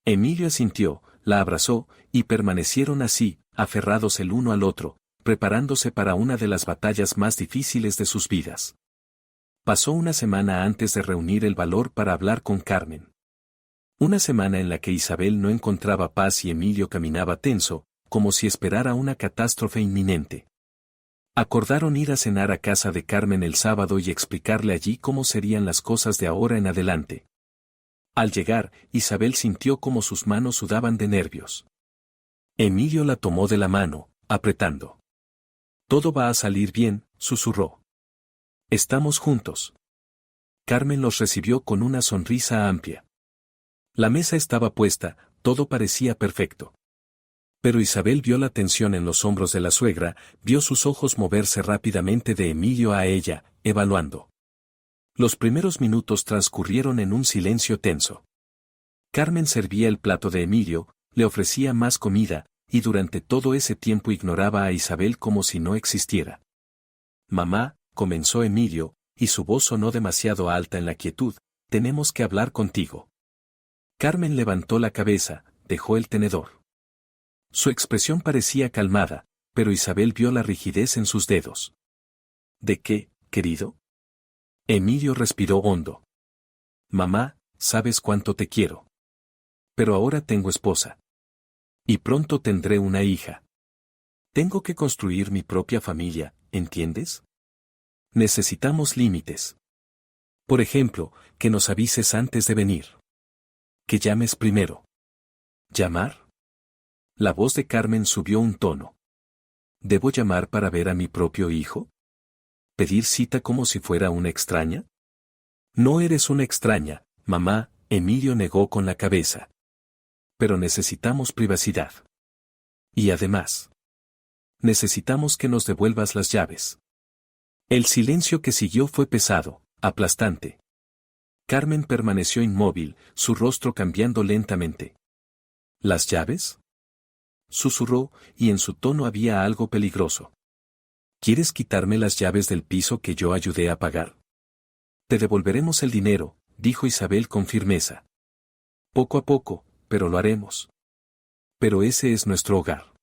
Emilio asintió, la abrazó, y permanecieron así, aferrados el uno al otro, preparándose para una de las batallas más difíciles de sus vidas. Pasó una semana antes de reunir el valor para hablar con Carmen. Una semana en la que Isabel no encontraba paz y Emilio caminaba tenso, como si esperara una catástrofe inminente. Acordaron ir a cenar a casa de Carmen el sábado y explicarle allí cómo serían las cosas de ahora en adelante. Al llegar, Isabel sintió como sus manos sudaban de nervios. Emilio la tomó de la mano, apretando. Todo va a salir bien, susurró. Estamos juntos. Carmen los recibió con una sonrisa amplia. La mesa estaba puesta, todo parecía perfecto. Pero Isabel vio la tensión en los hombros de la suegra, vio sus ojos moverse rápidamente de Emilio a ella, evaluando. Los primeros minutos transcurrieron en un silencio tenso. Carmen servía el plato de Emilio, le ofrecía más comida, y durante todo ese tiempo ignoraba a Isabel como si no existiera. Mamá, comenzó Emilio, y su voz sonó demasiado alta en la quietud, tenemos que hablar contigo. Carmen levantó la cabeza, dejó el tenedor. Su expresión parecía calmada, pero Isabel vio la rigidez en sus dedos. ¿De qué, querido? Emilio respiró hondo. Mamá, sabes cuánto te quiero. Pero ahora tengo esposa. Y pronto tendré una hija. Tengo que construir mi propia familia, ¿entiendes? Necesitamos límites. Por ejemplo, que nos avises antes de venir. Que llames primero. ¿Llamar? La voz de Carmen subió un tono. ¿Debo llamar para ver a mi propio hijo? ¿Pedir cita como si fuera una extraña? No eres una extraña, mamá, Emilio negó con la cabeza. Pero necesitamos privacidad. Y además, necesitamos que nos devuelvas las llaves. El silencio que siguió fue pesado, aplastante. Carmen permaneció inmóvil, su rostro cambiando lentamente. ¿Las llaves?, susurró, y en su tono había algo peligroso. ¿Quieres quitarme las llaves del piso que yo ayudé a pagar? Te devolveremos el dinero, dijo Isabel con firmeza. Poco a poco, pero lo haremos. Pero ese es nuestro hogar.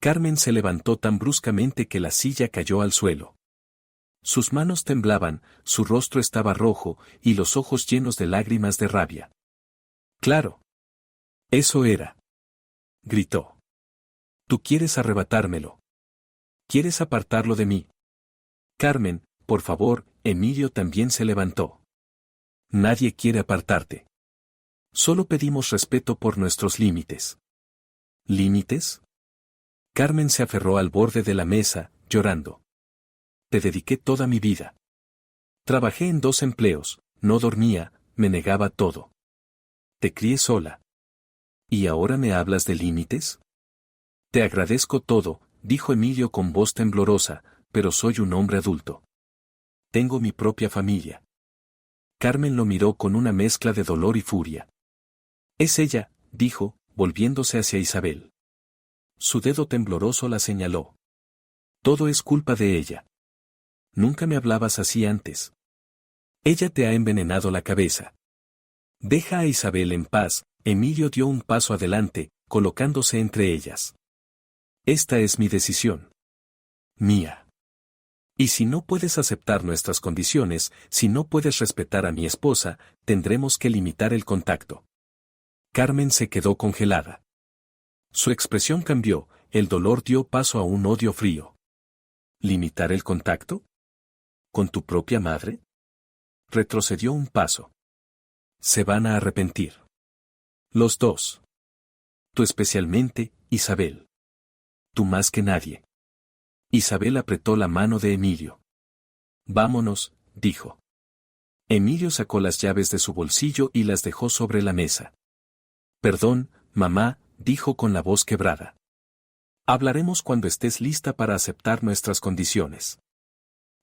Carmen se levantó tan bruscamente que la silla cayó al suelo. Sus manos temblaban, su rostro estaba rojo, y los ojos llenos de lágrimas de rabia. Claro. Eso era. Gritó. Tú quieres arrebatármelo. Quieres apartarlo de mí. Carmen, por favor, Emilio también se levantó. Nadie quiere apartarte. Solo pedimos respeto por nuestros límites. ¿Límites? Carmen se aferró al borde de la mesa, llorando. Te dediqué toda mi vida. Trabajé en 2 empleos, no dormía, me negaba todo. Te crié sola. ¿Y ahora me hablas de límites? Te agradezco todo, dijo Emilio con voz temblorosa, pero soy un hombre adulto. Tengo mi propia familia. Carmen lo miró con una mezcla de dolor y furia. Es ella, dijo, volviéndose hacia Isabel. Su dedo tembloroso la señaló. Todo es culpa de ella. Nunca me hablabas así antes. Ella te ha envenenado la cabeza. Deja a Isabel en paz. Emilio dio un paso adelante, colocándose entre ellas. Esta es mi decisión. Mía. Y si no puedes aceptar nuestras condiciones, si no puedes respetar a mi esposa, tendremos que limitar el contacto. Carmen se quedó congelada. Su expresión cambió, el dolor dio paso a un odio frío. ¿Limitar el contacto? ¿Con tu propia madre? Retrocedió un paso. Se van a arrepentir. Los dos. Tú especialmente, Isabel. Tú más que nadie. Isabel apretó la mano de Emilio. Vámonos, dijo. Emilio sacó las llaves de su bolsillo y las dejó sobre la mesa. Perdón, mamá, dijo con la voz quebrada. Hablaremos cuando estés lista para aceptar nuestras condiciones.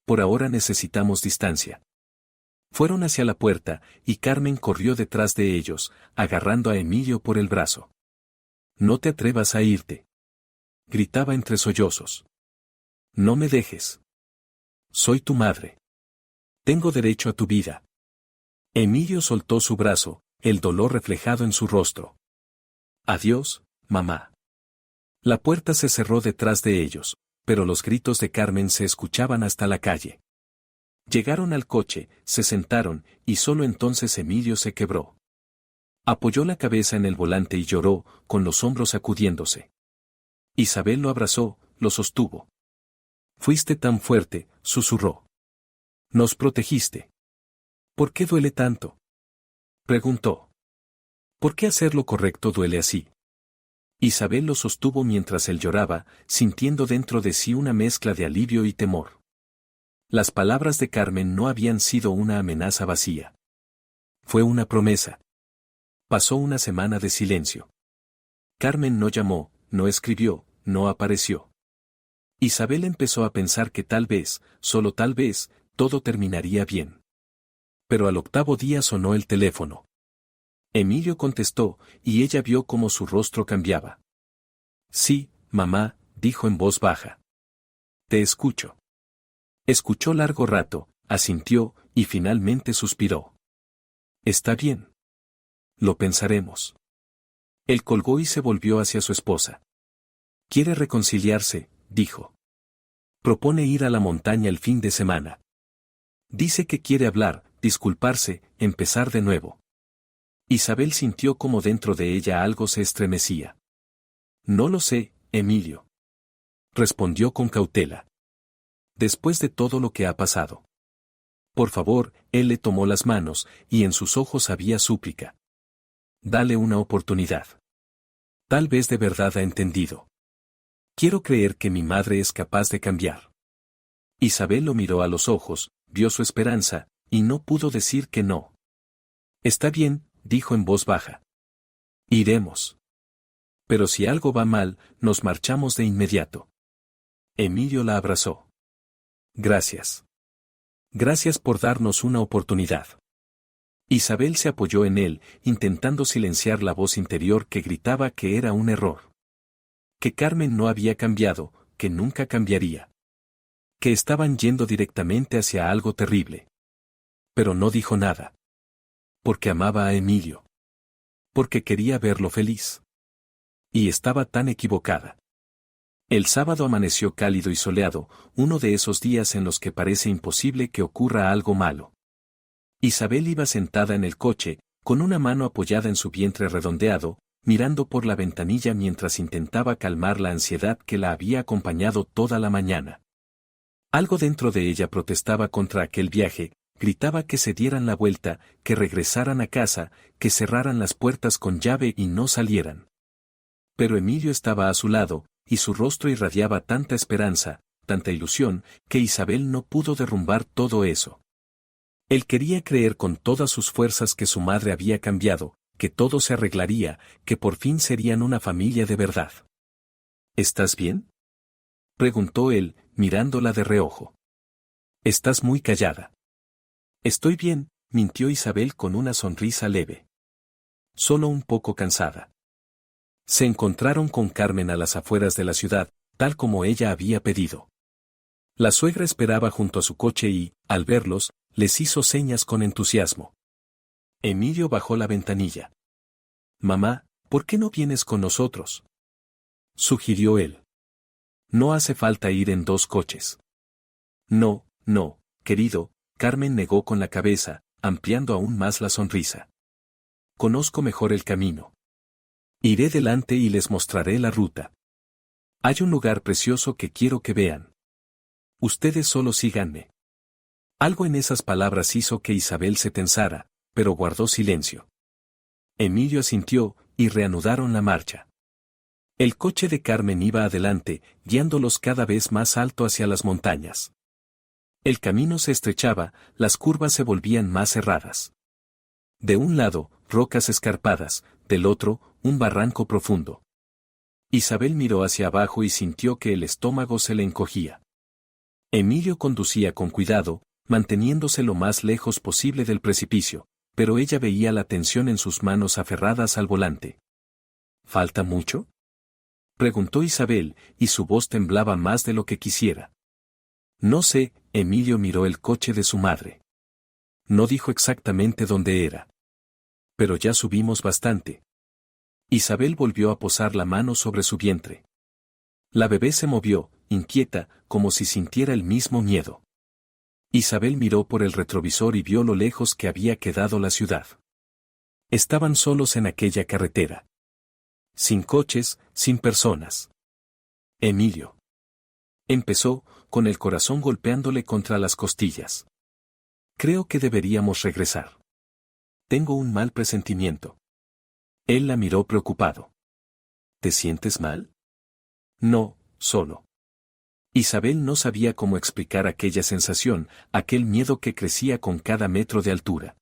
Por ahora necesitamos distancia. Fueron hacia la puerta, y Carmen corrió detrás de ellos, agarrando a Emilio por el brazo. No te atrevas a irte. Gritaba entre sollozos. No me dejes. Soy tu madre. Tengo derecho a tu vida. Emilio soltó su brazo, el dolor reflejado en su rostro. Adiós, mamá. La puerta se cerró detrás de ellos, pero los gritos de Carmen se escuchaban hasta la calle. Llegaron al coche, se sentaron, y solo entonces Emilio se quebró. Apoyó la cabeza en el volante y lloró, con los hombros sacudiéndose. Isabel lo abrazó, lo sostuvo. Fuiste tan fuerte, susurró. Nos protegiste. ¿Por qué duele tanto? Preguntó. ¿Por qué hacer lo correcto duele así? Isabel lo sostuvo mientras él lloraba, sintiendo dentro de sí una mezcla de alivio y temor. Las palabras de Carmen no habían sido una amenaza vacía. Fue una promesa. Pasó una semana de silencio. Carmen no llamó, no escribió, no apareció. Isabel empezó a pensar que tal vez, solo tal vez, todo terminaría bien. Pero al octavo día sonó el teléfono. Emilio contestó, y ella vio cómo su rostro cambiaba. Sí, mamá, dijo en voz baja. Te escucho. Escuchó largo rato, asintió, y finalmente suspiró. Está bien. Lo pensaremos. Él colgó y se volvió hacia su esposa. Quiere reconciliarse, dijo. Propone ir a la montaña el fin de semana. Dice que quiere hablar, disculparse, empezar de nuevo. Isabel sintió como dentro de ella algo se estremecía. No lo sé, Emilio. Respondió con cautela. Después de todo lo que ha pasado. Por favor, él le tomó las manos, y en sus ojos había súplica. Dale una oportunidad. Tal vez de verdad ha entendido. Quiero creer que mi madre es capaz de cambiar. Isabel lo miró a los ojos, vio su esperanza, y no pudo decir que no. Está bien, dijo en voz baja. Iremos. Pero si algo va mal, nos marchamos de inmediato. Emilio la abrazó. Gracias. Gracias por darnos una oportunidad. Isabel se apoyó en él, intentando silenciar la voz interior que gritaba que era un error. Que Carmen no había cambiado, que nunca cambiaría. Que estaban yendo directamente hacia algo terrible. Pero no dijo nada. Porque amaba a Emilio. Porque quería verlo feliz. Y estaba tan equivocada. El sábado amaneció cálido y soleado, uno de esos días en los que parece imposible que ocurra algo malo. Isabel iba sentada en el coche, con una mano apoyada en su vientre redondeado, mirando por la ventanilla mientras intentaba calmar la ansiedad que la había acompañado toda la mañana. Algo dentro de ella protestaba contra aquel viaje, gritaba que se dieran la vuelta, que regresaran a casa, que cerraran las puertas con llave y no salieran. Pero Emilio estaba a su lado, y su rostro irradiaba tanta esperanza, tanta ilusión, que Isabel no pudo derrumbar todo eso. Él quería creer con todas sus fuerzas que su madre había cambiado, que todo se arreglaría, que por fin serían una familia de verdad. ¿Estás bien?, preguntó él, mirándola de reojo. Estás muy callada. Estoy bien, mintió Isabel con una sonrisa leve. Solo un poco cansada. Se encontraron con Carmen a las afueras de la ciudad, tal como ella había pedido. La suegra esperaba junto a su coche y, al verlos, les hizo señas con entusiasmo. Emilio bajó la ventanilla. Mamá, ¿por qué no vienes con nosotros?, sugirió él. No hace falta ir en dos coches. No, no, querido, Carmen negó con la cabeza, ampliando aún más la sonrisa. Conozco mejor el camino. Iré delante y les mostraré la ruta. Hay un lugar precioso que quiero que vean. Ustedes solo síganme. Algo en esas palabras hizo que Isabel se tensara, pero guardó silencio. Emilio asintió, y reanudaron la marcha. El coche de Carmen iba adelante, guiándolos cada vez más alto hacia las montañas. El camino se estrechaba, las curvas se volvían más cerradas. De un lado, rocas escarpadas, del otro, un barranco profundo. Isabel miró hacia abajo y sintió que el estómago se le encogía. Emilio conducía con cuidado, manteniéndose lo más lejos posible del precipicio, pero ella veía la tensión en sus manos aferradas al volante. ¿Falta mucho?, preguntó Isabel, y su voz temblaba más de lo que quisiera. No sé. Emilio miró el coche de su madre. No dijo exactamente dónde era. Pero ya subimos bastante. Isabel volvió a posar la mano sobre su vientre. La bebé se movió, inquieta, como si sintiera el mismo miedo. Isabel miró por el retrovisor y vio lo lejos que había quedado la ciudad. Estaban solos en aquella carretera. Sin coches, sin personas. Emilio. Empezó, con el corazón golpeándole contra las costillas. Creo que deberíamos regresar. Tengo un mal presentimiento. Él la miró preocupado. ¿Te sientes mal? No, solo. Isabel no sabía cómo explicar aquella sensación, aquel miedo que crecía con cada metro de altura.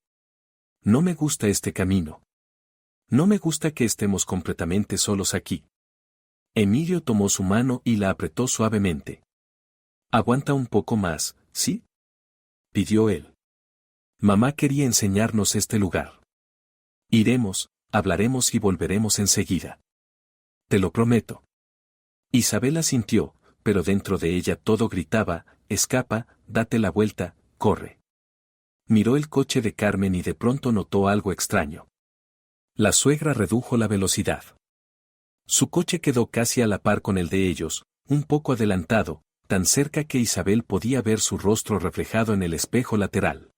No me gusta este camino. No me gusta que estemos completamente solos aquí. Emilio tomó su mano y la apretó suavemente. Aguanta un poco más, ¿sí?, pidió él. Mamá quería enseñarnos este lugar. Iremos, hablaremos y volveremos enseguida. Te lo prometo. Isabel asintió, pero dentro de ella todo gritaba: escapa, date la vuelta, corre. Miró el coche de Carmen y de pronto notó algo extraño. La suegra redujo la velocidad. Su coche quedó casi a la par con el de ellos, un poco adelantado, tan cerca que Isabel podía ver su rostro reflejado en el espejo lateral.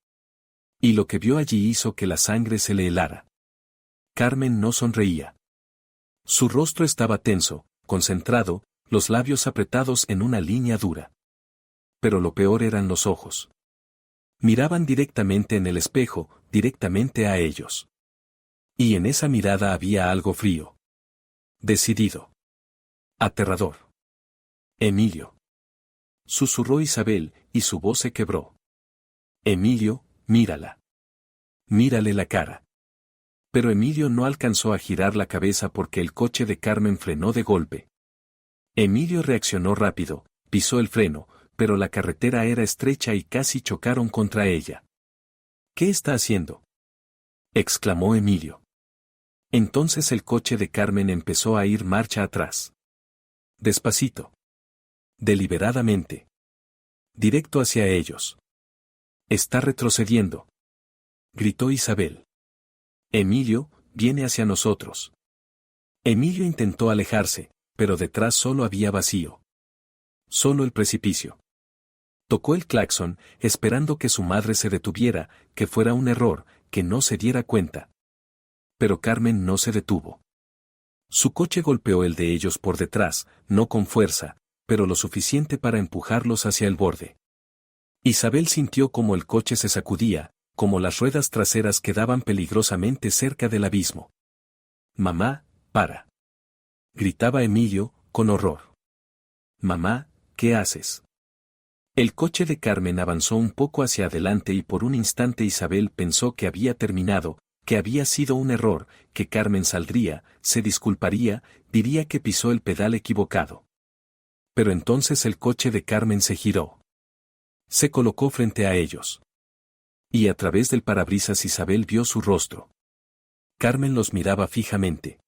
Y lo que vio allí hizo que la sangre se le helara. Carmen no sonreía. Su rostro estaba tenso, concentrado, los labios apretados en una línea dura. Pero lo peor eran los ojos. Miraban directamente en el espejo, directamente a ellos. Y en esa mirada había algo frío. Decidido. Aterrador. Emilio. Susurró Isabel, y su voz se quebró. Emilio, mírala. Mírale la cara. Pero Emilio no alcanzó a girar la cabeza porque el coche de Carmen frenó de golpe. Emilio reaccionó rápido, pisó el freno, pero la carretera era estrecha y casi chocaron contra ella. ¿Qué está haciendo?, exclamó Emilio. Entonces el coche de Carmen empezó a ir marcha atrás. Despacito. Deliberadamente. Directo hacia ellos. Está retrocediendo, gritó Isabel. Emilio, viene hacia nosotros. Emilio intentó alejarse, pero detrás solo había vacío. Solo el precipicio. Tocó el claxon, esperando que su madre se detuviera, que fuera un error, que no se diera cuenta. Pero Carmen no se detuvo. Su coche golpeó el de ellos por detrás, no con fuerza, pero lo suficiente para empujarlos hacia el borde. Isabel sintió como el coche se sacudía, como las ruedas traseras quedaban peligrosamente cerca del abismo. «Mamá, para», gritaba Emilio, con horror. «Mamá, ¿qué haces?». El coche de Carmen avanzó un poco hacia adelante y por un instante Isabel pensó que había terminado, que había sido un error, que Carmen saldría, se disculparía, diría que pisó el pedal equivocado. Pero entonces el coche de Carmen se giró. Se colocó frente a ellos. Y a través del parabrisas Isabel vio su rostro. Carmen los miraba fijamente.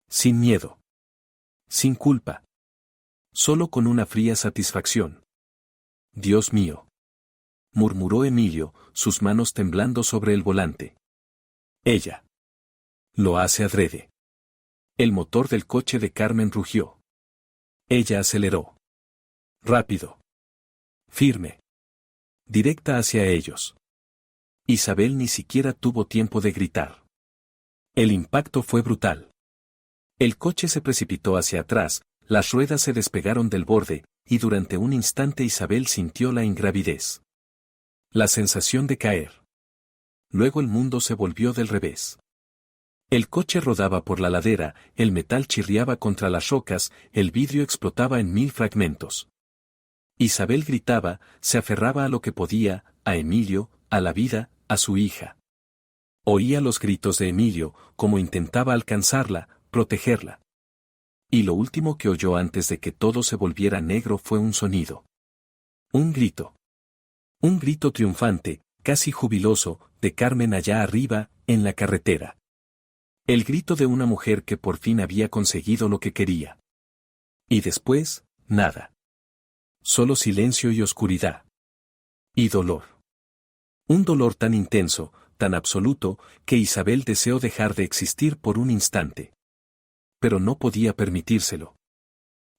Sin miedo. Sin culpa. Solo con una fría satisfacción. «Dios mío», murmuró Emilio, sus manos temblando sobre el volante. «Ella lo hace adrede». El motor del coche de Carmen rugió. Ella aceleró. Rápido. Firme. Directa hacia ellos. Isabel ni siquiera tuvo tiempo de gritar. El impacto fue brutal. El coche se precipitó hacia atrás, las ruedas se despegaron del borde, y durante un instante Isabel sintió la ingravidez. La sensación de caer. Luego el mundo se volvió del revés. El coche rodaba por la ladera, el metal chirriaba contra las rocas, el vidrio explotaba en 1000 fragmentos. Isabel gritaba, se aferraba a lo que podía, a Emilio, a la vida, a su hija. Oía los gritos de Emilio, como intentaba alcanzarla, protegerla. Y lo último que oyó antes de que todo se volviera negro fue un sonido. Un grito. Un grito triunfante, casi jubiloso, de Carmen allá arriba, en la carretera. El grito de una mujer que por fin había conseguido lo que quería. Y después, nada. Solo silencio y oscuridad. Y dolor. Un dolor tan intenso, tan absoluto, que Isabel deseó dejar de existir por un instante. Pero no podía permitírselo.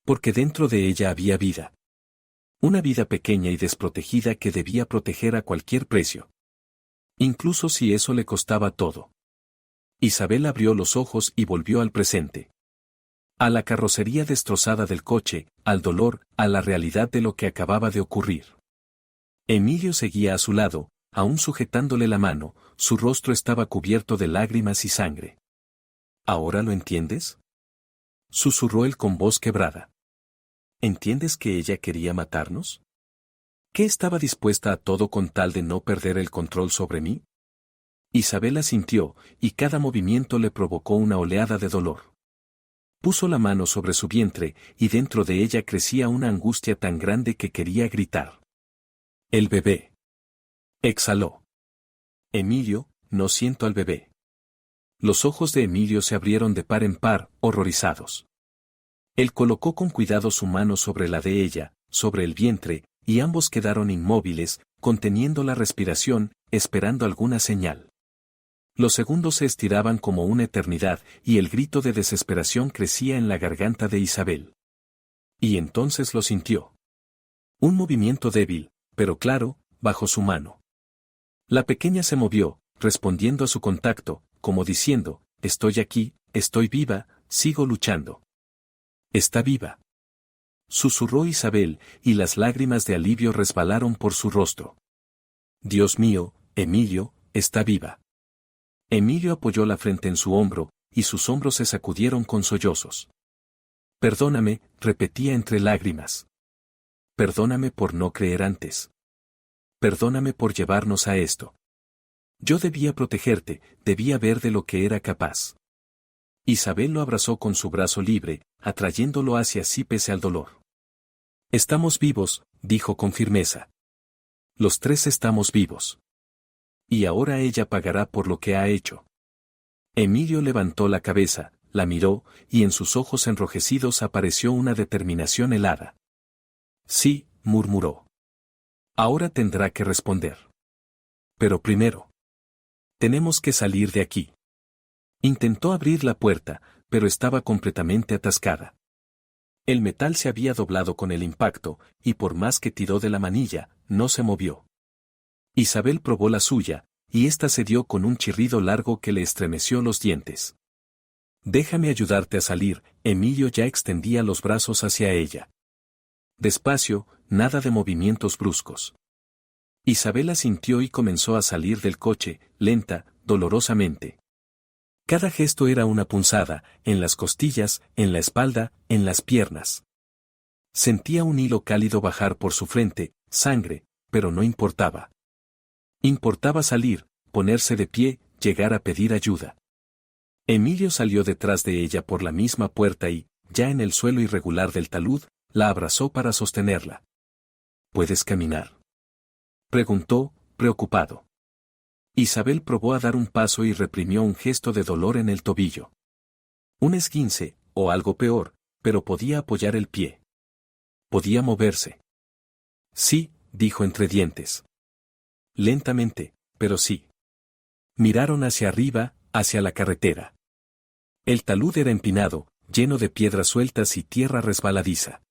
Porque dentro de ella había vida. Una vida pequeña y desprotegida que debía proteger a cualquier precio. Incluso si eso le costaba todo. Isabel abrió los ojos y volvió al presente. A la carrocería destrozada del coche, al dolor, a la realidad de lo que acababa de ocurrir. Emilio seguía a su lado, aún sujetándole la mano, su rostro estaba cubierto de lágrimas y sangre. ¿Ahora lo entiendes?, susurró él con voz quebrada. ¿Entiendes que ella quería matarnos? ¿Que estaba dispuesta a todo con tal de no perder el control sobre mí? Isabel asintió, y cada movimiento le provocó una oleada de dolor. Puso la mano sobre su vientre, y dentro de ella crecía una angustia tan grande que quería gritar. El bebé. Exhaló. Emilio, no siento al bebé. Los ojos de Emilio se abrieron de par en par, horrorizados. Él colocó con cuidado su mano sobre la de ella, sobre el vientre, y ambos quedaron inmóviles, conteniendo la respiración, esperando alguna señal. Los segundos se estiraban como una eternidad, y el grito de desesperación crecía en la garganta de Isabel. Y entonces lo sintió. Un movimiento débil, pero claro, bajo su mano. La pequeña se movió, respondiendo a su contacto, como diciendo, estoy aquí, estoy viva, sigo luchando. Está viva. Susurró Isabel, y las lágrimas de alivio resbalaron por su rostro. Dios mío, Emilio, está viva. Emilio apoyó la frente en su hombro, y sus hombros se sacudieron con sollozos. Perdóname, repetía entre lágrimas. Perdóname por no creer antes. Perdóname por llevarnos a esto. Yo debía protegerte, debía ver de lo que era capaz. Isabel lo abrazó con su brazo libre, atrayéndolo hacia sí pese al dolor. Estamos vivos, dijo con firmeza. Los tres estamos vivos. Y ahora ella pagará por lo que ha hecho. Emilio levantó la cabeza, la miró, y en sus ojos enrojecidos apareció una determinación helada. Sí, murmuró. Ahora tendrá que responder. Pero primero. Tenemos que salir de aquí. Intentó abrir la puerta, pero estaba completamente atascada. El metal se había doblado con el impacto, y por más que tiró de la manilla, no se movió. Isabel probó la suya, y ésta se dio con un chirrido largo que le estremeció los dientes. Déjame ayudarte a salir, Emilio ya extendía los brazos hacia ella. Despacio, nada de movimientos bruscos. Isabel asintió y comenzó a salir del coche, lenta, dolorosamente. Cada gesto era una punzada, en las costillas, en la espalda, en las piernas. Sentía un hilo cálido bajar por su frente, sangre, pero no importaba. Importaba salir, ponerse de pie, llegar a pedir ayuda. Emilio salió detrás de ella por la misma puerta y, ya en el suelo irregular del talud, la abrazó para sostenerla. ¿Puedes caminar?, preguntó, preocupado. Isabel probó a dar un paso y reprimió un gesto de dolor en el tobillo. Un esguince, o algo peor, pero podía apoyar el pie. Podía moverse. Sí, dijo entre dientes. Lentamente, pero sí. Miraron hacia arriba, hacia la carretera. El talud era empinado, lleno de piedras sueltas y tierra resbaladiza.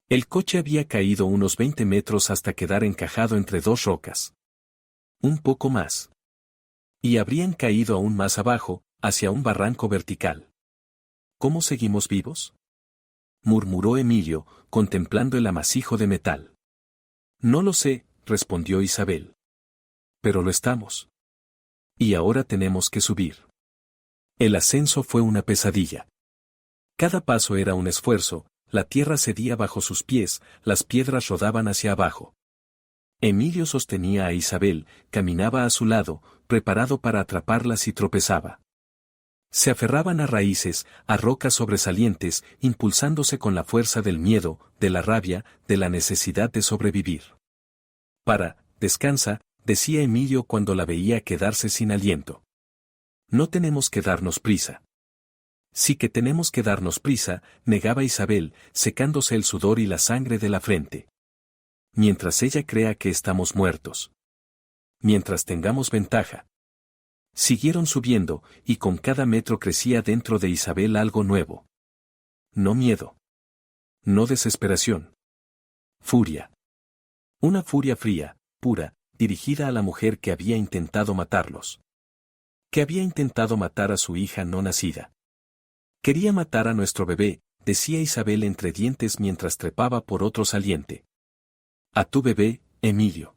El coche había caído unos 20 metros hasta quedar encajado entre dos rocas. Un poco más. Y habrían caído aún más abajo, hacia un barranco vertical. ¿Cómo seguimos vivos?, murmuró Emilio, contemplando el amasijo de metal. No lo sé, respondió Isabel. Pero lo estamos. Y ahora tenemos que subir. El ascenso fue una pesadilla. Cada paso era un esfuerzo, la tierra cedía bajo sus pies, las piedras rodaban hacia abajo. Emilio sostenía a Isabel, caminaba a su lado, preparado para atraparla si tropezaba. Se aferraban a raíces, a rocas sobresalientes, impulsándose con la fuerza del miedo, de la rabia, de la necesidad de sobrevivir. Descansa, decía Emilio cuando la veía quedarse sin aliento. No tenemos que darnos prisa. Sí que tenemos que darnos prisa, negaba Isabel, secándose el sudor y la sangre de la frente. Mientras ella crea que estamos muertos. Mientras tengamos ventaja. Siguieron subiendo, y con cada metro crecía dentro de Isabel algo nuevo. No miedo. No desesperación. Furia. Una furia fría, pura, dirigida a la mujer que había intentado matarlos. Que había intentado matar a su hija no nacida. Quería matar a nuestro bebé, decía Isabel entre dientes mientras trepaba por otro saliente. A tu bebé, Emilio.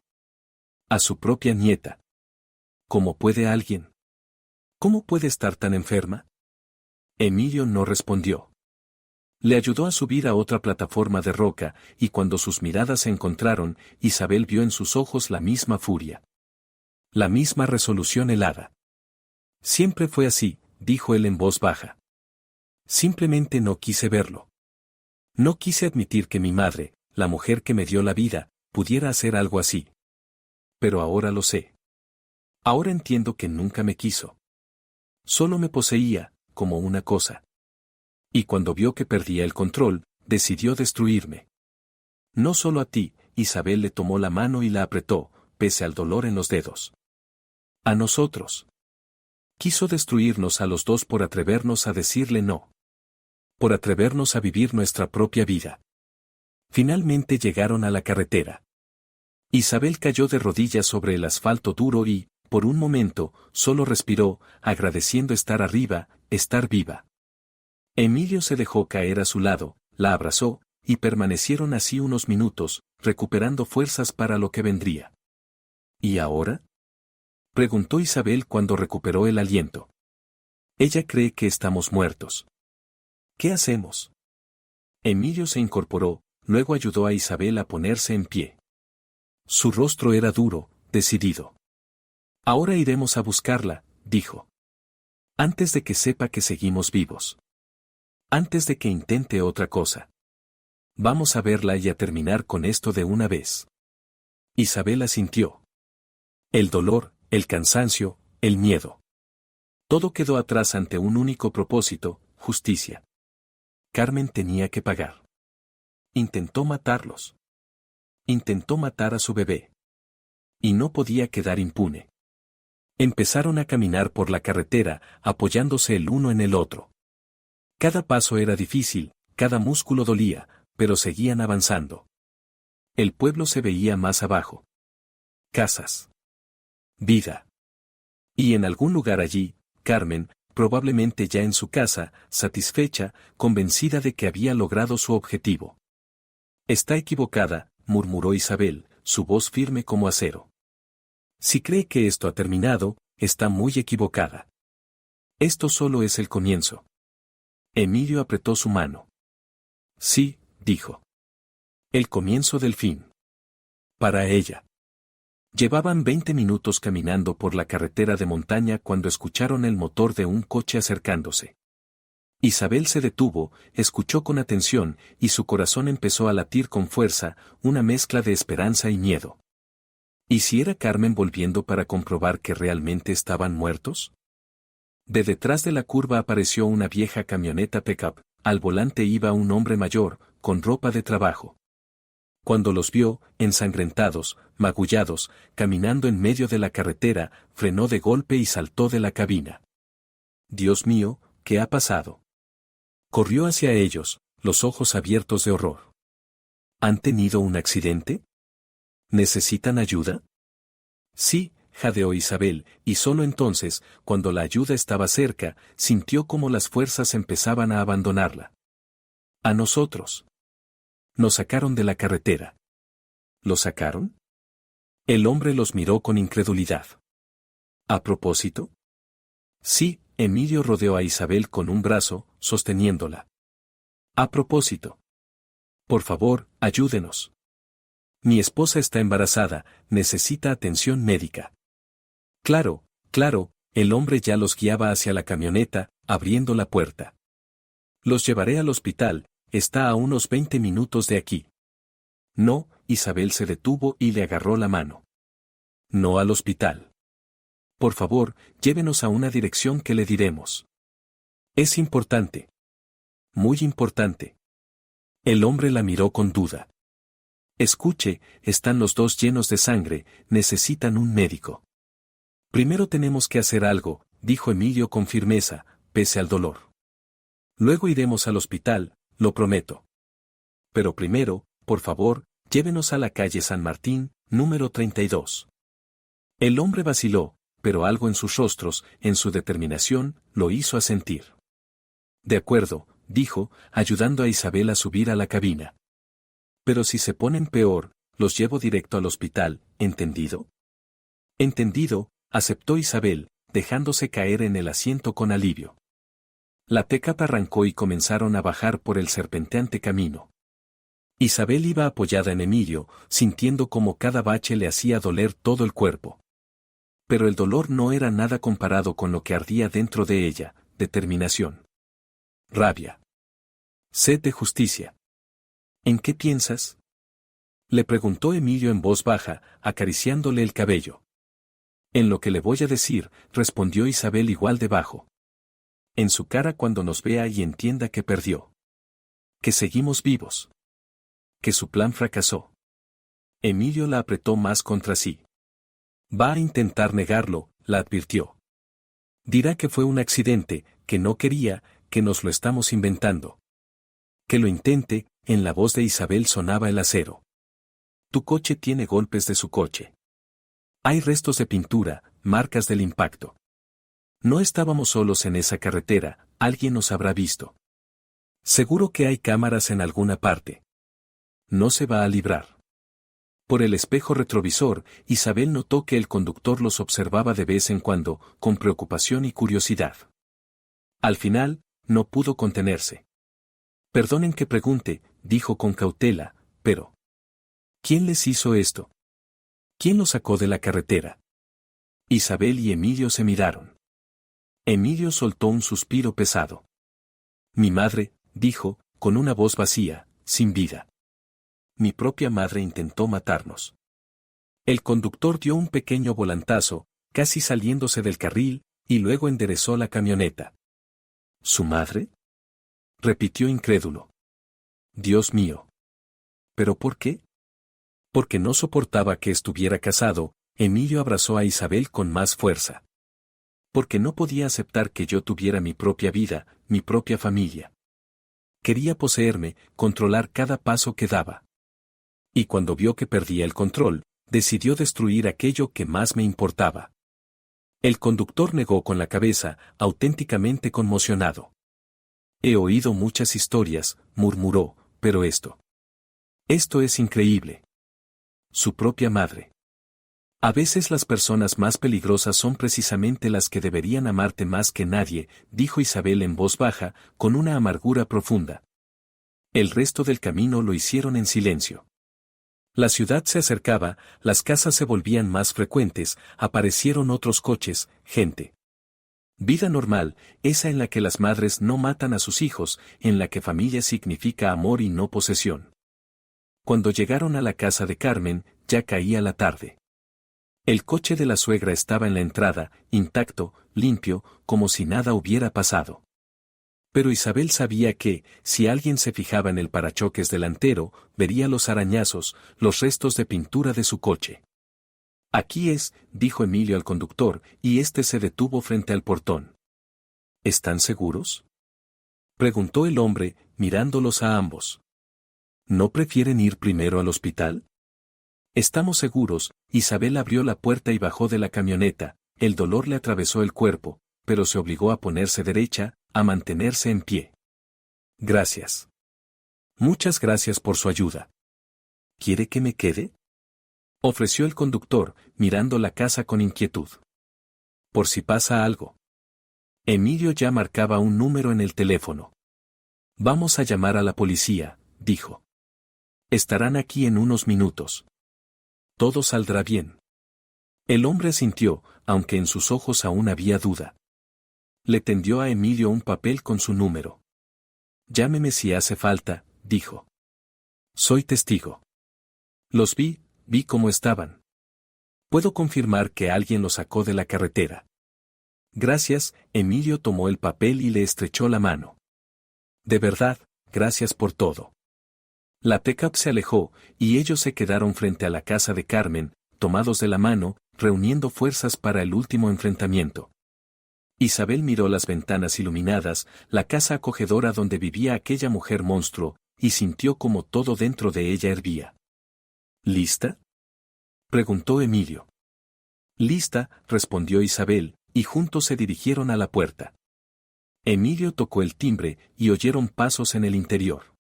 A su propia nieta. ¿Cómo puede alguien? ¿Cómo puede estar tan enferma? Emilio no respondió. Le ayudó a subir a otra plataforma de roca, y cuando sus miradas se encontraron, Isabel vio en sus ojos la misma furia. La misma resolución helada. Siempre fue así, dijo él en voz baja. Simplemente no quise verlo. No quise admitir que mi madre, la mujer que me dio la vida, pudiera hacer algo así. Pero ahora lo sé. Ahora entiendo que nunca me quiso. Solo me poseía, como una cosa. Y cuando vio que perdía el control, decidió destruirme. No solo a ti, Isabel le tomó la mano y la apretó, pese al dolor en los dedos. A nosotros. Quiso destruirnos a los dos por atrevernos a decirle no. Por atrevernos a vivir nuestra propia vida. Finalmente llegaron a la carretera. Isabel cayó de rodillas sobre el asfalto duro y, por un momento, solo respiró, agradeciendo estar arriba, estar viva. Emilio se dejó caer a su lado, la abrazó, y permanecieron así unos minutos, recuperando fuerzas para lo que vendría. ¿Y ahora? Preguntó Isabel cuando recuperó el aliento. Ella cree que estamos muertos. ¿Qué hacemos? Emilio se incorporó, luego ayudó a Isabel a ponerse en pie. Su rostro era duro, decidido. Ahora iremos a buscarla, dijo. Antes de que sepa que seguimos vivos. Antes de que intente otra cosa. Vamos a verla y a terminar con esto de una vez. Isabel asintió. El dolor, el cansancio, el miedo. Todo quedó atrás ante un único propósito, justicia. Carmen tenía que pagar. Intentó matarlos. Intentó matar a su bebé. Y no podía quedar impune. Empezaron a caminar por la carretera, apoyándose el uno en el otro. Cada paso era difícil, cada músculo dolía, pero seguían avanzando. El pueblo se veía más abajo. Casas. Vida. Y en algún lugar allí, Carmen, probablemente ya en su casa, satisfecha, convencida de que había logrado su objetivo. Está equivocada, murmuró Isabel, su voz firme como acero. Si cree que esto ha terminado, está muy equivocada. Esto solo es el comienzo. Emilio apretó su mano. Sí, dijo. El comienzo del fin. Para ella. Llevaban 20 minutos caminando por la carretera de montaña cuando escucharon el motor de un coche acercándose. Isabel se detuvo, escuchó con atención, y su corazón empezó a latir con fuerza, una mezcla de esperanza y miedo. ¿Y si era Carmen volviendo para comprobar que realmente estaban muertos? De detrás de la curva apareció una vieja camioneta pickup, al volante iba un hombre mayor, con ropa de trabajo. Cuando los vio, ensangrentados, magullados, caminando en medio de la carretera, frenó de golpe y saltó de la cabina. Dios mío, ¿qué ha pasado? Corrió hacia ellos, los ojos abiertos de horror. ¿Han tenido un accidente? ¿Necesitan ayuda? Sí, jadeó Isabel, y solo entonces, cuando la ayuda estaba cerca, sintió como las fuerzas empezaban a abandonarla. A nosotros. Nos sacaron de la carretera. ¿Los sacaron? El hombre los miró con incredulidad. ¿A propósito? Sí, Emilio rodeó a Isabel con un brazo, sosteniéndola. A propósito. Por favor, ayúdenos. Mi esposa está embarazada, necesita atención médica. Claro, claro, el hombre ya los guiaba hacia la camioneta, abriendo la puerta. Los llevaré al hospital, está a unos 20 minutos de aquí. No, Isabel se detuvo y le agarró la mano. No al hospital. Por favor, llévenos a una dirección que le diremos. Es importante. Muy importante. El hombre la miró con duda. Escuche, están los dos llenos de sangre, necesitan un médico. Primero tenemos que hacer algo, dijo Emilio con firmeza, pese al dolor. Luego iremos al hospital, lo prometo. Pero primero, por favor, llévenos a la calle San Martín, número 32. El hombre vaciló, pero algo en sus rostros, en su determinación, lo hizo asentir. De acuerdo, dijo, ayudando a Isabel a subir a la cabina. Pero si se ponen peor, los llevo directo al hospital, ¿entendido? Entendido, aceptó Isabel, dejándose caer en el asiento con alivio. La Teca arrancó y comenzaron a bajar por el serpenteante camino. Isabel iba apoyada en Emilio, sintiendo como cada bache le hacía doler todo el cuerpo. Pero el dolor no era nada comparado con lo que ardía dentro de ella, determinación. Rabia. Sed de justicia. ¿En qué piensas? Le preguntó Emilio en voz baja, acariciándole el cabello. En lo que le voy a decir, respondió Isabel igual de bajo. En su cara cuando nos vea y entienda que perdió. Que seguimos vivos. Que su plan fracasó. Emilio la apretó más contra sí. Va a intentar negarlo, la advirtió. Dirá que fue un accidente, que no quería, que nos lo estamos inventando. Que lo intente, en la voz de Isabel sonaba el acero. Tu coche tiene golpes de su coche. Hay restos de pintura, marcas del impacto. No estábamos solos en esa carretera, alguien nos habrá visto. Seguro que hay cámaras en alguna parte. No se va a librar. Por el espejo retrovisor, Isabel notó que el conductor los observaba de vez en cuando, con preocupación y curiosidad. Al final, no pudo contenerse. Perdonen que pregunte, dijo con cautela, pero ¿quién les hizo esto? ¿Quién los sacó de la carretera? Isabel y Emilio se miraron. Emilio soltó un suspiro pesado. Mi madre, dijo, con una voz vacía, sin vida. Mi propia madre intentó matarnos. El conductor dio un pequeño volantazo, casi saliéndose del carril, y luego enderezó la camioneta. ¿Su madre? Repitió incrédulo. Dios mío. ¿Pero por qué? Porque no soportaba que estuviera casado, Emilio abrazó a Isabel con más fuerza. Porque no podía aceptar que yo tuviera mi propia vida, mi propia familia. Quería poseerme, controlar cada paso que daba. Y cuando vio que perdía el control, decidió destruir aquello que más me importaba. El conductor negó con la cabeza, auténticamente conmocionado. He oído muchas historias, murmuró, pero esto es increíble. Su propia madre. A veces las personas más peligrosas son precisamente las que deberían amarte más que nadie, dijo Isabel en voz baja, con una amargura profunda. El resto del camino lo hicieron en silencio. La ciudad se acercaba, las casas se volvían más frecuentes, aparecieron otros coches, gente. Vida normal, esa en la que las madres no matan a sus hijos, en la que familia significa amor y no posesión. Cuando llegaron a la casa de Carmen, ya caía la tarde. El coche de la suegra estaba en la entrada, intacto, limpio, como si nada hubiera pasado. Pero Isabel sabía que, si alguien se fijaba en el parachoques delantero, vería los arañazos, los restos de pintura de su coche. Aquí es, dijo Emilio al conductor, y este se detuvo frente al portón. ¿Están seguros? Preguntó el hombre, mirándolos a ambos. ¿No prefieren ir primero al hospital? Estamos seguros. Isabel abrió la puerta y bajó de la camioneta, el dolor le atravesó el cuerpo, pero se obligó a ponerse derecha, a mantenerse en pie. Gracias. Muchas gracias por su ayuda. ¿Quiere que me quede? Ofreció el conductor, mirando la casa con inquietud. Por si pasa algo. Emilio ya marcaba un número en el teléfono. Vamos a llamar a la policía, dijo. Estarán aquí en unos minutos. Todo saldrá bien. El hombre asintió, aunque en sus ojos aún había duda. Le tendió a Emilio un papel con su número. Llámeme si hace falta, dijo. Soy testigo. Los vi cómo estaban. Puedo confirmar que alguien los sacó de la carretera. Gracias, Emilio tomó el papel y le estrechó la mano. De verdad, gracias por todo. La pick-up se alejó, y ellos se quedaron frente a la casa de Carmen, tomados de la mano, reuniendo fuerzas para el último enfrentamiento. Isabel miró las ventanas iluminadas, la casa acogedora donde vivía aquella mujer monstruo, y sintió como todo dentro de ella hervía. ¿Lista?, preguntó Emilio. Lista, respondió Isabel, y juntos se dirigieron a la puerta. Emilio tocó el timbre, y oyeron pasos en el interior.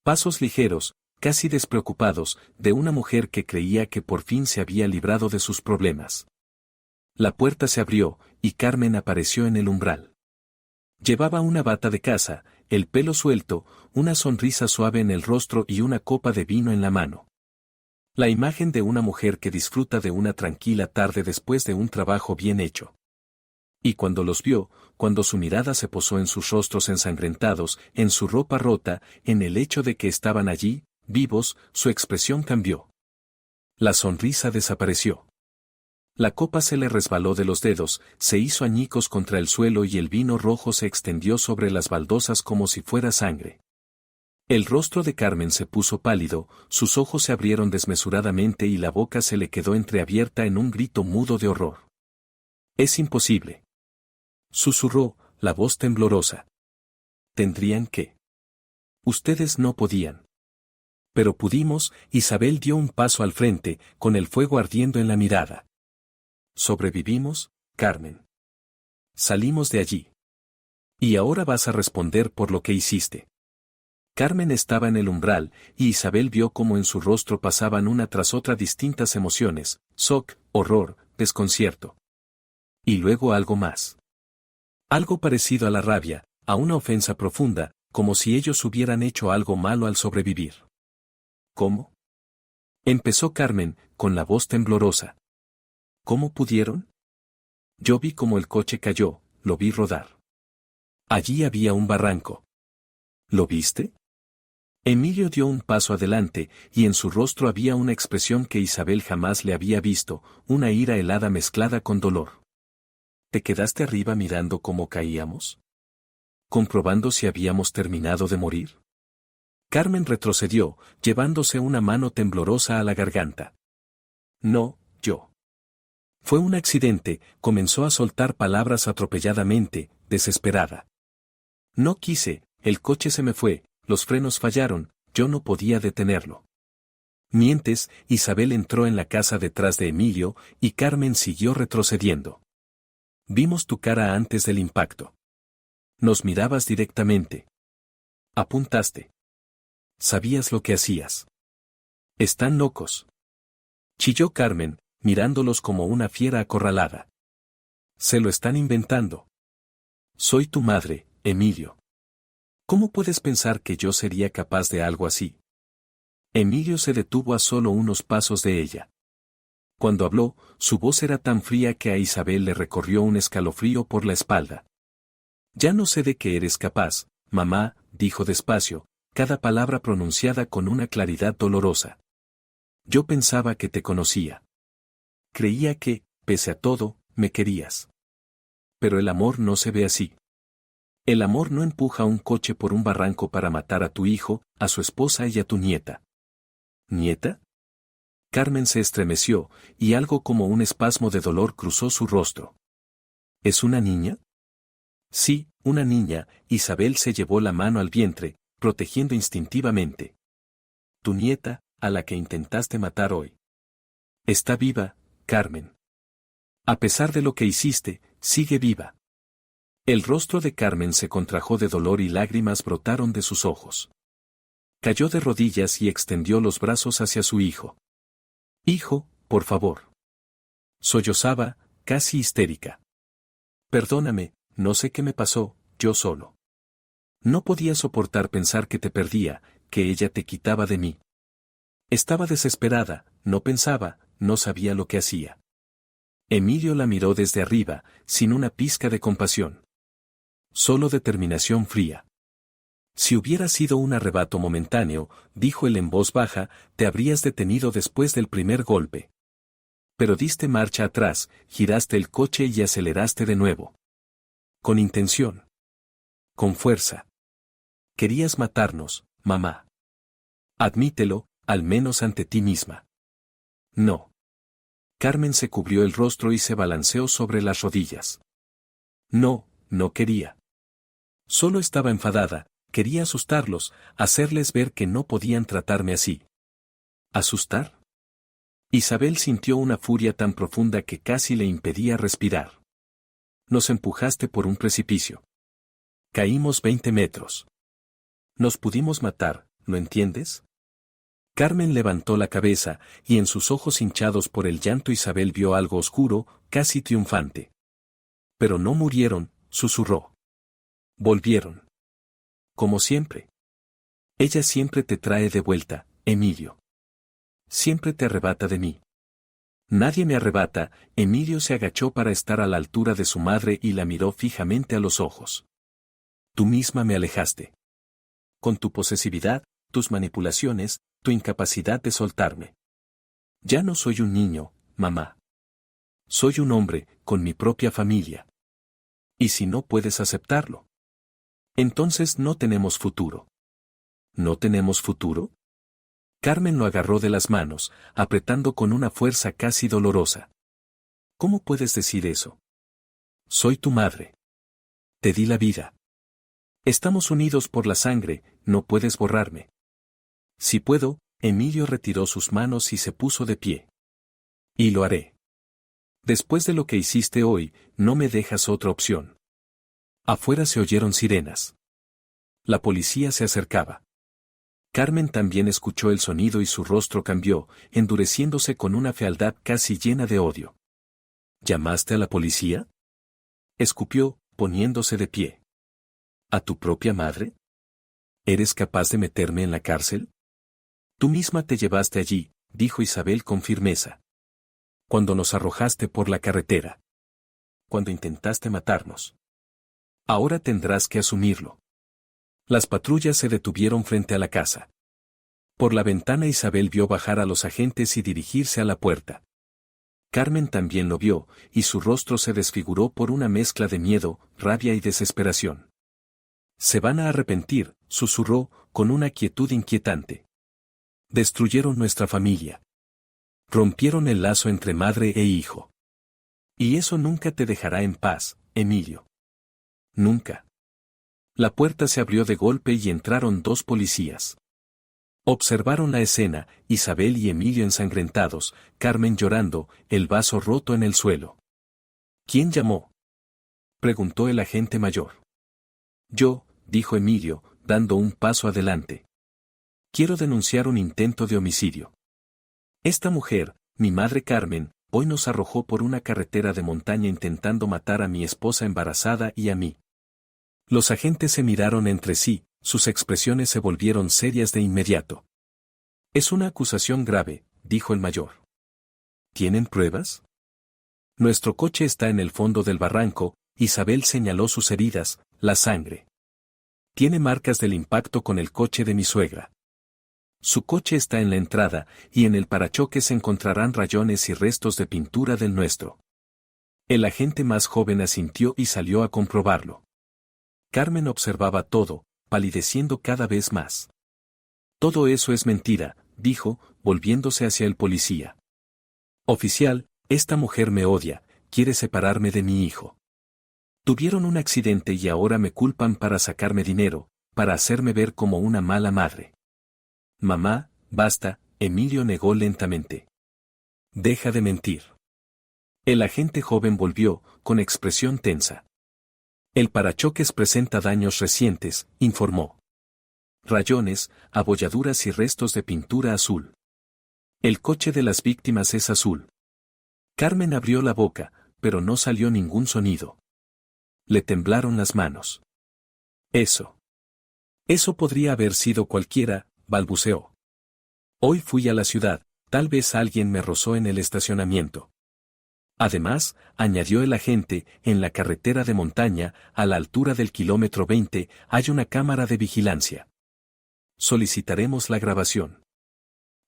Pasos ligeros, casi despreocupados, de una mujer que creía que por fin se había librado de sus problemas. La puerta se abrió, y Carmen apareció en el umbral. Llevaba una bata de casa, el pelo suelto, una sonrisa suave en el rostro y una copa de vino en la mano. La imagen de una mujer que disfruta de una tranquila tarde después de un trabajo bien hecho. Y cuando los vio, cuando su mirada se posó en sus rostros ensangrentados, en su ropa rota, en el hecho de que estaban allí, vivos, su expresión cambió. La sonrisa desapareció. La copa se le resbaló de los dedos, se hizo añicos contra el suelo y el vino rojo se extendió sobre las baldosas como si fuera sangre. El rostro de Carmen se puso pálido, sus ojos se abrieron desmesuradamente y la boca se le quedó entreabierta en un grito mudo de horror. «Es imposible», susurró, la voz temblorosa. «Tendrían que. Ustedes no podían». «Pero pudimos», Isabel dio un paso al frente, con el fuego ardiendo en la mirada. «Sobrevivimos, Carmen. Salimos de allí. Y ahora vas a responder por lo que hiciste». Carmen estaba en el umbral, y Isabel vio cómo en su rostro pasaban una tras otra distintas emociones, shock, horror, desconcierto. Y luego algo más. Algo parecido a la rabia, a una ofensa profunda, como si ellos hubieran hecho algo malo al sobrevivir. ¿Cómo?, empezó Carmen, con la voz temblorosa. ¿Cómo pudieron? Yo vi cómo el coche cayó, lo vi rodar. Allí había un barranco. ¿Lo viste? Emilio dio un paso adelante, y en su rostro había una expresión que Isabel jamás le había visto, una ira helada mezclada con dolor. ¿Te quedaste arriba mirando cómo caíamos? ¿Comprobando si habíamos terminado de morir? Carmen retrocedió, llevándose una mano temblorosa a la garganta. No, yo. Fue un accidente, comenzó a soltar palabras atropelladamente, desesperada. No quise, el coche se me fue, los frenos fallaron, yo no podía detenerlo. Mientes, Isabel entró en la casa detrás de Emilio, y Carmen siguió retrocediendo. Vimos tu cara antes del impacto. Nos mirabas directamente. Apuntaste. Sabías lo que hacías. Están locos. Chilló Carmen, mirándolos como una fiera acorralada. Se lo están inventando. Soy tu madre, Emilio. ¿Cómo puedes pensar que yo sería capaz de algo así? Emilio se detuvo a solo unos pasos de ella. Cuando habló, su voz era tan fría que a Isabel le recorrió un escalofrío por la espalda. Ya no sé de qué eres capaz, mamá, dijo despacio, cada palabra pronunciada con una claridad dolorosa. Yo pensaba que te conocía. Creía que, pese a todo, me querías. Pero el amor no se ve así. El amor no empuja un coche por un barranco para matar a tu hijo, a su esposa y a tu nieta. ¿Nieta? Carmen se estremeció, y algo como un espasmo de dolor cruzó su rostro. ¿Es una niña? Sí, una niña, Isabel se llevó la mano al vientre, protegiendo instintivamente. Tu nieta, a la que intentaste matar hoy. Está viva, Carmen. A pesar de lo que hiciste, sigue viva. El rostro de Carmen se contrajo de dolor y lágrimas brotaron de sus ojos. Cayó de rodillas y extendió los brazos hacia su hijo. Hijo, por favor. Sollozaba, casi histérica. Perdóname, no sé qué me pasó, yo solo. No podía soportar pensar que te perdía, que ella te quitaba de mí. Estaba desesperada, no pensaba, no sabía lo que hacía. Emilio la miró desde arriba, sin una pizca de compasión. Solo determinación fría. Si hubiera sido un arrebato momentáneo, dijo él en voz baja, te habrías detenido después del primer golpe. Pero diste marcha atrás, giraste el coche y aceleraste de nuevo. Con intención. Con fuerza. Querías matarnos, mamá. Admítelo, al menos ante ti misma. No. Carmen se cubrió el rostro y se balanceó sobre las rodillas. No, no quería. Solo estaba enfadada, quería asustarlos, hacerles ver que no podían tratarme así. ¿Asustar? Isabel sintió una furia tan profunda que casi le impedía respirar. Nos empujaste por un precipicio. Caímos 20 metros. Nos pudimos matar, ¿lo entiendes? Carmen levantó la cabeza, y en sus ojos hinchados por el llanto Isabel vio algo oscuro, casi triunfante. Pero no murieron, susurró. Volvieron. Como siempre. Ella siempre te trae de vuelta, Emilio. Siempre te arrebata de mí. Nadie me arrebata. Emilio se agachó para estar a la altura de su madre y la miró fijamente a los ojos. Tú misma me alejaste. Con tu posesividad, tus manipulaciones, tu incapacidad de soltarme. Ya no soy un niño, mamá. Soy un hombre, con mi propia familia. ¿Y si no puedes aceptarlo? Entonces no tenemos futuro. ¿No tenemos futuro? Carmen lo agarró de las manos, apretando con una fuerza casi dolorosa. ¿Cómo puedes decir eso? Soy tu madre. Te di la vida. Estamos unidos por la sangre, no puedes borrarme. Si puedo, Emilio retiró sus manos y se puso de pie. Y lo haré. Después de lo que hiciste hoy, no me dejas otra opción. Afuera se oyeron sirenas. La policía se acercaba. Carmen también escuchó el sonido y su rostro cambió, endureciéndose con una fealdad casi llena de odio. ¿Llamaste a la policía? Escupió, poniéndose de pie. ¿A tu propia madre? ¿Eres capaz de meterme en la cárcel? Tú misma te llevaste allí, dijo Isabel con firmeza. Cuando nos arrojaste por la carretera. Cuando intentaste matarnos. Ahora tendrás que asumirlo. Las patrullas se detuvieron frente a la casa. Por la ventana Isabel vio bajar a los agentes y dirigirse a la puerta. Carmen también lo vio, y su rostro se desfiguró por una mezcla de miedo, rabia y desesperación. Se van a arrepentir, susurró, con una quietud inquietante. Destruyeron nuestra familia. Rompieron el lazo entre madre e hijo. Y eso nunca te dejará en paz, Emilio. Nunca. La puerta se abrió de golpe y entraron dos policías. Observaron la escena, Isabel y Emilio ensangrentados, Carmen llorando, el vaso roto en el suelo. ¿Quién llamó? Preguntó el agente mayor. Yo, dijo Emilio, dando un paso adelante. Quiero denunciar un intento de homicidio. Esta mujer, mi madre Carmen, hoy nos arrojó por una carretera de montaña intentando matar a mi esposa embarazada y a mí. Los agentes se miraron entre sí, sus expresiones se volvieron serias de inmediato. Es una acusación grave, dijo el mayor. ¿Tienen pruebas? Nuestro coche está en el fondo del barranco, Isabel señaló sus heridas, la sangre. Tiene marcas del impacto con el coche de mi suegra. Su coche está en la entrada, y en el parachoques se encontrarán rayones y restos de pintura del nuestro. El agente más joven asintió y salió a comprobarlo. Carmen observaba todo, palideciendo cada vez más. Todo eso es mentira, dijo, volviéndose hacia el policía. Oficial, esta mujer me odia, quiere separarme de mi hijo. Tuvieron un accidente y ahora me culpan para sacarme dinero, para hacerme ver como una mala madre. Mamá, basta, Emilio negó lentamente. Deja de mentir. El agente joven volvió, con expresión tensa. El parachoques presenta daños recientes, informó. rayones, abolladuras y restos de pintura azul. El coche de las víctimas es azul. Carmen abrió la boca, pero no salió ningún sonido. Le temblaron las manos. Eso podría haber sido cualquiera, balbuceó. Hoy fui a la ciudad, tal vez alguien me rozó en el estacionamiento. Además, añadió el agente, en la carretera de montaña, a la altura del kilómetro 20, hay una cámara de vigilancia. Solicitaremos la grabación.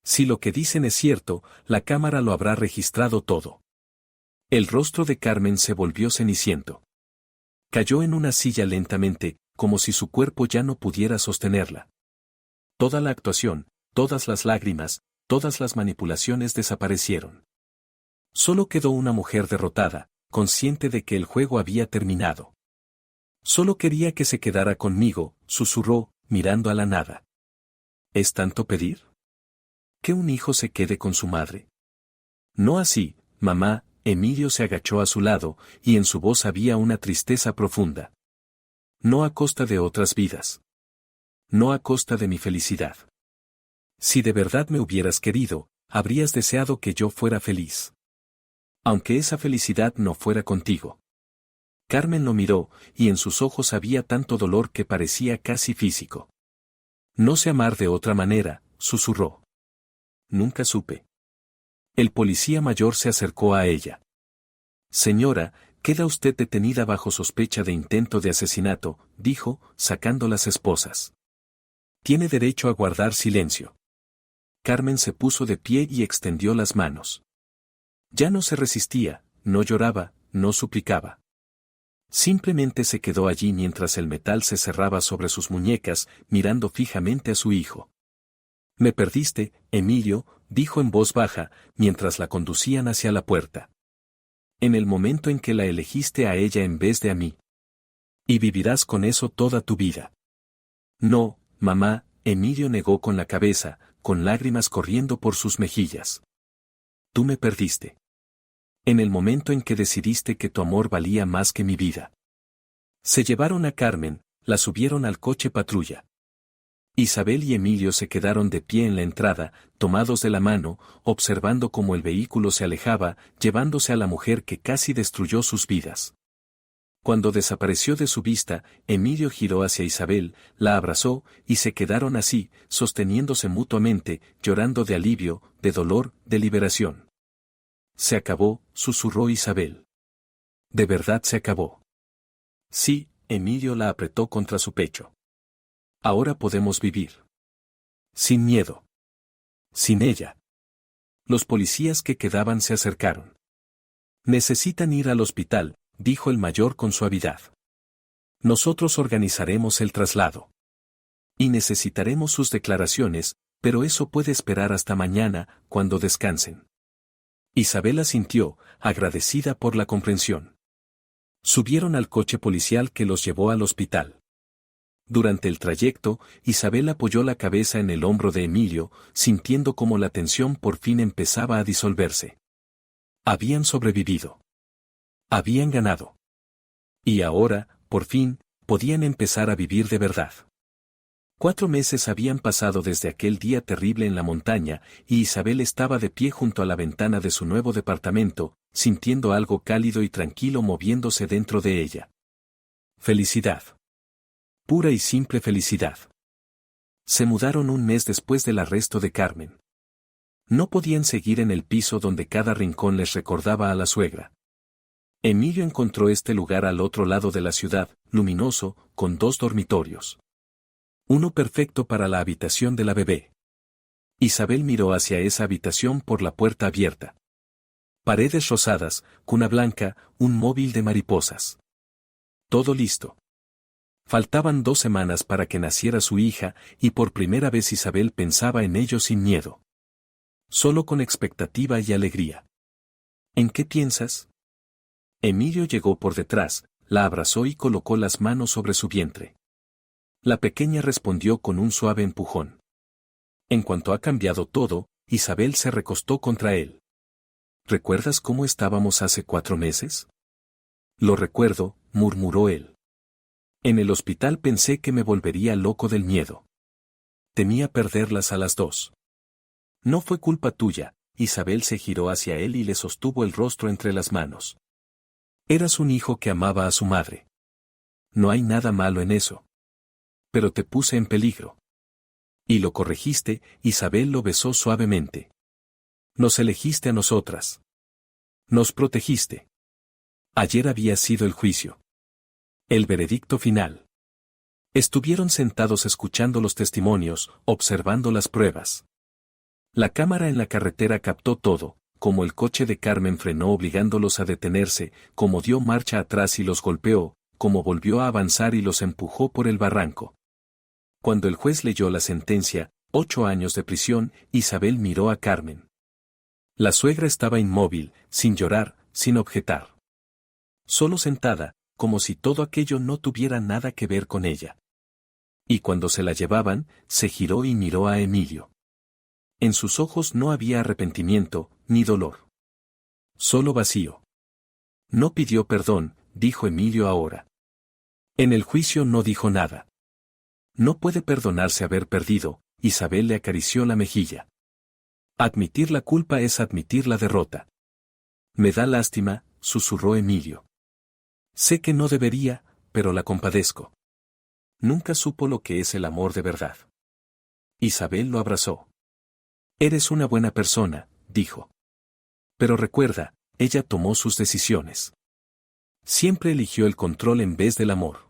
Si lo que dicen es cierto, la cámara lo habrá registrado todo. El rostro de Carmen se volvió ceniciento. Cayó en una silla lentamente, como si su cuerpo ya no pudiera sostenerla. Toda la actuación, todas las lágrimas, todas las manipulaciones desaparecieron. Solo quedó una mujer derrotada, consciente de que el juego había terminado. Solo quería que se quedara conmigo, susurró, mirando a la nada. ¿Es tanto pedir? ¿Que un hijo se quede con su madre? No así, mamá. Emilio se agachó a su lado, y en su voz había una tristeza profunda. No a costa de otras vidas. No a costa de mi felicidad. Si de verdad me hubieras querido, habrías deseado que yo fuera feliz. Aunque esa felicidad no fuera contigo. Carmen lo miró, y en sus ojos había tanto dolor que parecía casi físico. No sé amar de otra manera, susurró. Nunca supe. El policía mayor se acercó a ella. Señora, queda usted detenida bajo sospecha de intento de asesinato, dijo, sacando las esposas. Tiene derecho a guardar silencio. Carmen se puso de pie y extendió las manos. Ya no se resistía, no lloraba, no suplicaba. Simplemente se quedó allí mientras el metal se cerraba sobre sus muñecas, mirando fijamente a su hijo. Me perdiste, Emilio, dijo en voz baja, mientras la conducían hacia la puerta. En el momento en que la elegiste a ella en vez de a mí. Y vivirás con eso toda tu vida. No, mamá, Emilio negó con la cabeza, con lágrimas corriendo por sus mejillas. Tú me perdiste. En el momento en que decidiste que tu amor valía más que mi vida. Se llevaron a Carmen, la subieron al coche patrulla. Isabel y Emilio se quedaron de pie en la entrada, tomados de la mano, observando cómo el vehículo se alejaba, llevándose a la mujer que casi destruyó sus vidas. Cuando desapareció de su vista, Emilio giró hacia Isabel, la abrazó, y se quedaron así, sosteniéndose mutuamente, llorando de alivio, de dolor, de liberación. Se acabó, susurró Isabel. ¿De verdad se acabó? Sí, Emilio la apretó contra su pecho. Ahora podemos vivir. Sin miedo. Sin ella. Los policías que quedaban se acercaron. Necesitan ir al hospital, dijo el mayor con suavidad. Nosotros organizaremos el traslado. Y necesitaremos sus declaraciones, pero eso puede esperar hasta mañana, cuando descansen. Isabel asintió, agradecida por la comprensión. Subieron al coche policial que los llevó al hospital. Durante el trayecto, Isabel apoyó la cabeza en el hombro de Emilio, sintiendo cómo la tensión por fin empezaba a disolverse. Habían sobrevivido. Habían ganado. Y ahora, por fin, podían empezar a vivir de verdad. 4 meses habían pasado desde aquel día terrible en la montaña, y Isabel estaba de pie junto a la ventana de su nuevo departamento, sintiendo algo cálido y tranquilo moviéndose dentro de ella. Felicidad. Pura y simple felicidad. Se mudaron un mes después del arresto de Carmen. No podían seguir en el piso donde cada rincón les recordaba a la suegra. Emilio encontró este lugar al otro lado de la ciudad, luminoso, con 2 dormitorios. Uno perfecto para la habitación de la bebé. Isabel miró hacia esa habitación por la puerta abierta. Paredes rosadas, cuna blanca, un móvil de mariposas. Todo listo. Faltaban 2 semanas para que naciera su hija, y por primera vez Isabel pensaba en ello sin miedo. Solo con expectativa y alegría. ¿En qué piensas? Emilio llegó por detrás, la abrazó y colocó las manos sobre su vientre. La pequeña respondió con un suave empujón. En cuanto ha cambiado todo, Isabel se recostó contra él. ¿Recuerdas cómo estábamos hace 4 meses? Lo recuerdo, murmuró él. En el hospital pensé que me volvería loco del miedo. Temía perderlas a las dos. No fue culpa tuya. Isabel se giró hacia él y le sostuvo el rostro entre las manos. Eras un hijo que amaba a su madre. No hay nada malo en eso. Pero te puse en peligro. Y lo corregiste. Isabel lo besó suavemente. Nos elegiste a nosotras. Nos protegiste. Ayer había sido el juicio. El veredicto final. Estuvieron sentados escuchando los testimonios, observando las pruebas. La cámara en la carretera captó todo, como el coche de Carmen frenó obligándolos a detenerse, como dio marcha atrás y los golpeó, como volvió a avanzar y los empujó por el barranco. Cuando el juez leyó la sentencia, 8 años de prisión, Isabel miró a Carmen. La suegra estaba inmóvil, sin llorar, sin objetar. Solo sentada, como si todo aquello no tuviera nada que ver con ella. Y cuando se la llevaban, se giró y miró a Emilio. En sus ojos no había arrepentimiento, ni dolor. Solo vacío. No pidió perdón, dijo Emilio ahora. En el juicio no dijo nada. No puede perdonarse haber perdido. Isabel le acarició la mejilla. Admitir la culpa es admitir la derrota. Me da lástima, susurró Emilio. Sé que no debería, pero la compadezco. Nunca supo lo que es el amor de verdad. Isabel lo abrazó. Eres una buena persona, dijo. Pero recuerda, ella tomó sus decisiones. Siempre eligió el control en vez del amor.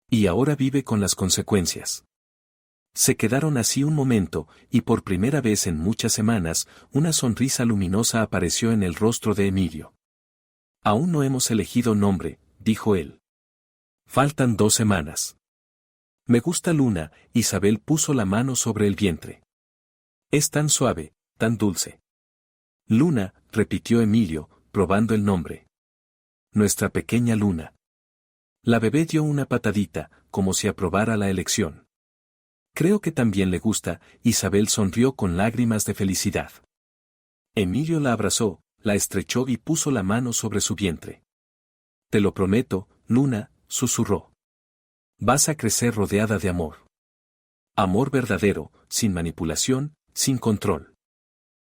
Y ahora vive con las consecuencias. Se quedaron así un momento, y por primera vez en muchas semanas, una sonrisa luminosa apareció en el rostro de Emilio. Aún no hemos elegido nombre, dijo él. Faltan 2 semanas. Me gusta Luna. Isabel puso la mano sobre el vientre. Es tan suave, tan dulce. Luna, repitió Emilio, probando el nombre. Nuestra pequeña Luna. La bebé dio una patadita, como si aprobara la elección. Creo que también le gusta. Isabel sonrió con lágrimas de felicidad. Emilio la abrazó, la estrechó y puso la mano sobre su vientre. Te lo prometo, Luna, susurró. Vas a crecer rodeada de amor. Amor verdadero, sin manipulación, sin control.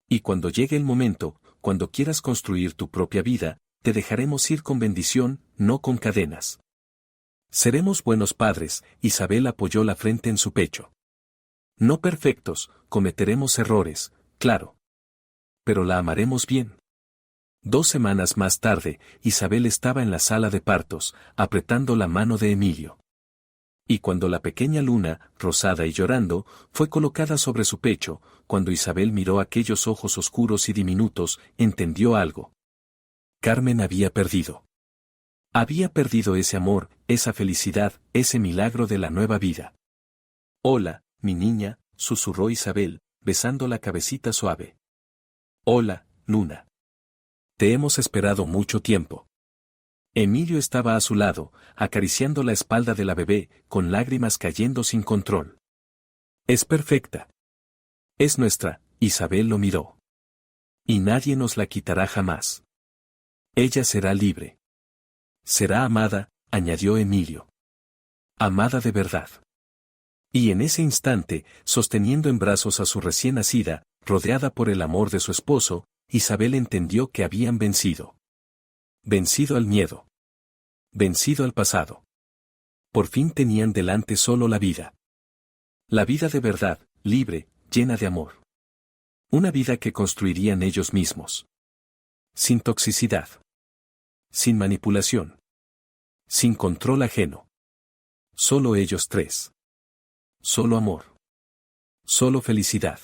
Y cuando llegue el momento, cuando quieras construir tu propia vida, te dejaremos ir con bendición, no con cadenas. Seremos buenos padres. Isabel apoyó la frente en su pecho. No perfectos, cometeremos errores, claro. Pero la amaremos bien. 2 semanas más tarde, Isabel estaba en la sala de partos, apretando la mano de Emilio. Y cuando la pequeña Luna, rosada y llorando, fue colocada sobre su pecho, cuando Isabel miró aquellos ojos oscuros y diminutos, entendió algo. Carmen había perdido. Había perdido ese amor, esa felicidad, ese milagro de la nueva vida. Hola, mi niña, susurró Isabel, besando la cabecita suave. Hola, Luna. Te hemos esperado mucho tiempo. Emilio estaba a su lado, acariciando la espalda de la bebé, con lágrimas cayendo sin control. Es perfecta. Es nuestra. Isabel lo miró. Y nadie nos la quitará jamás. Ella será libre. Será amada, añadió Emilio. Amada de verdad. Y en ese instante, sosteniendo en brazos a su recién nacida, rodeada por el amor de su esposo, Isabel entendió que habían vencido. Vencido al miedo. Vencido al pasado. Por fin tenían delante solo la vida. La vida de verdad, libre, llena de amor. Una vida que construirían ellos mismos. Sin toxicidad. Sin manipulación. Sin control ajeno. Solo ellos 3. Solo amor. Solo felicidad.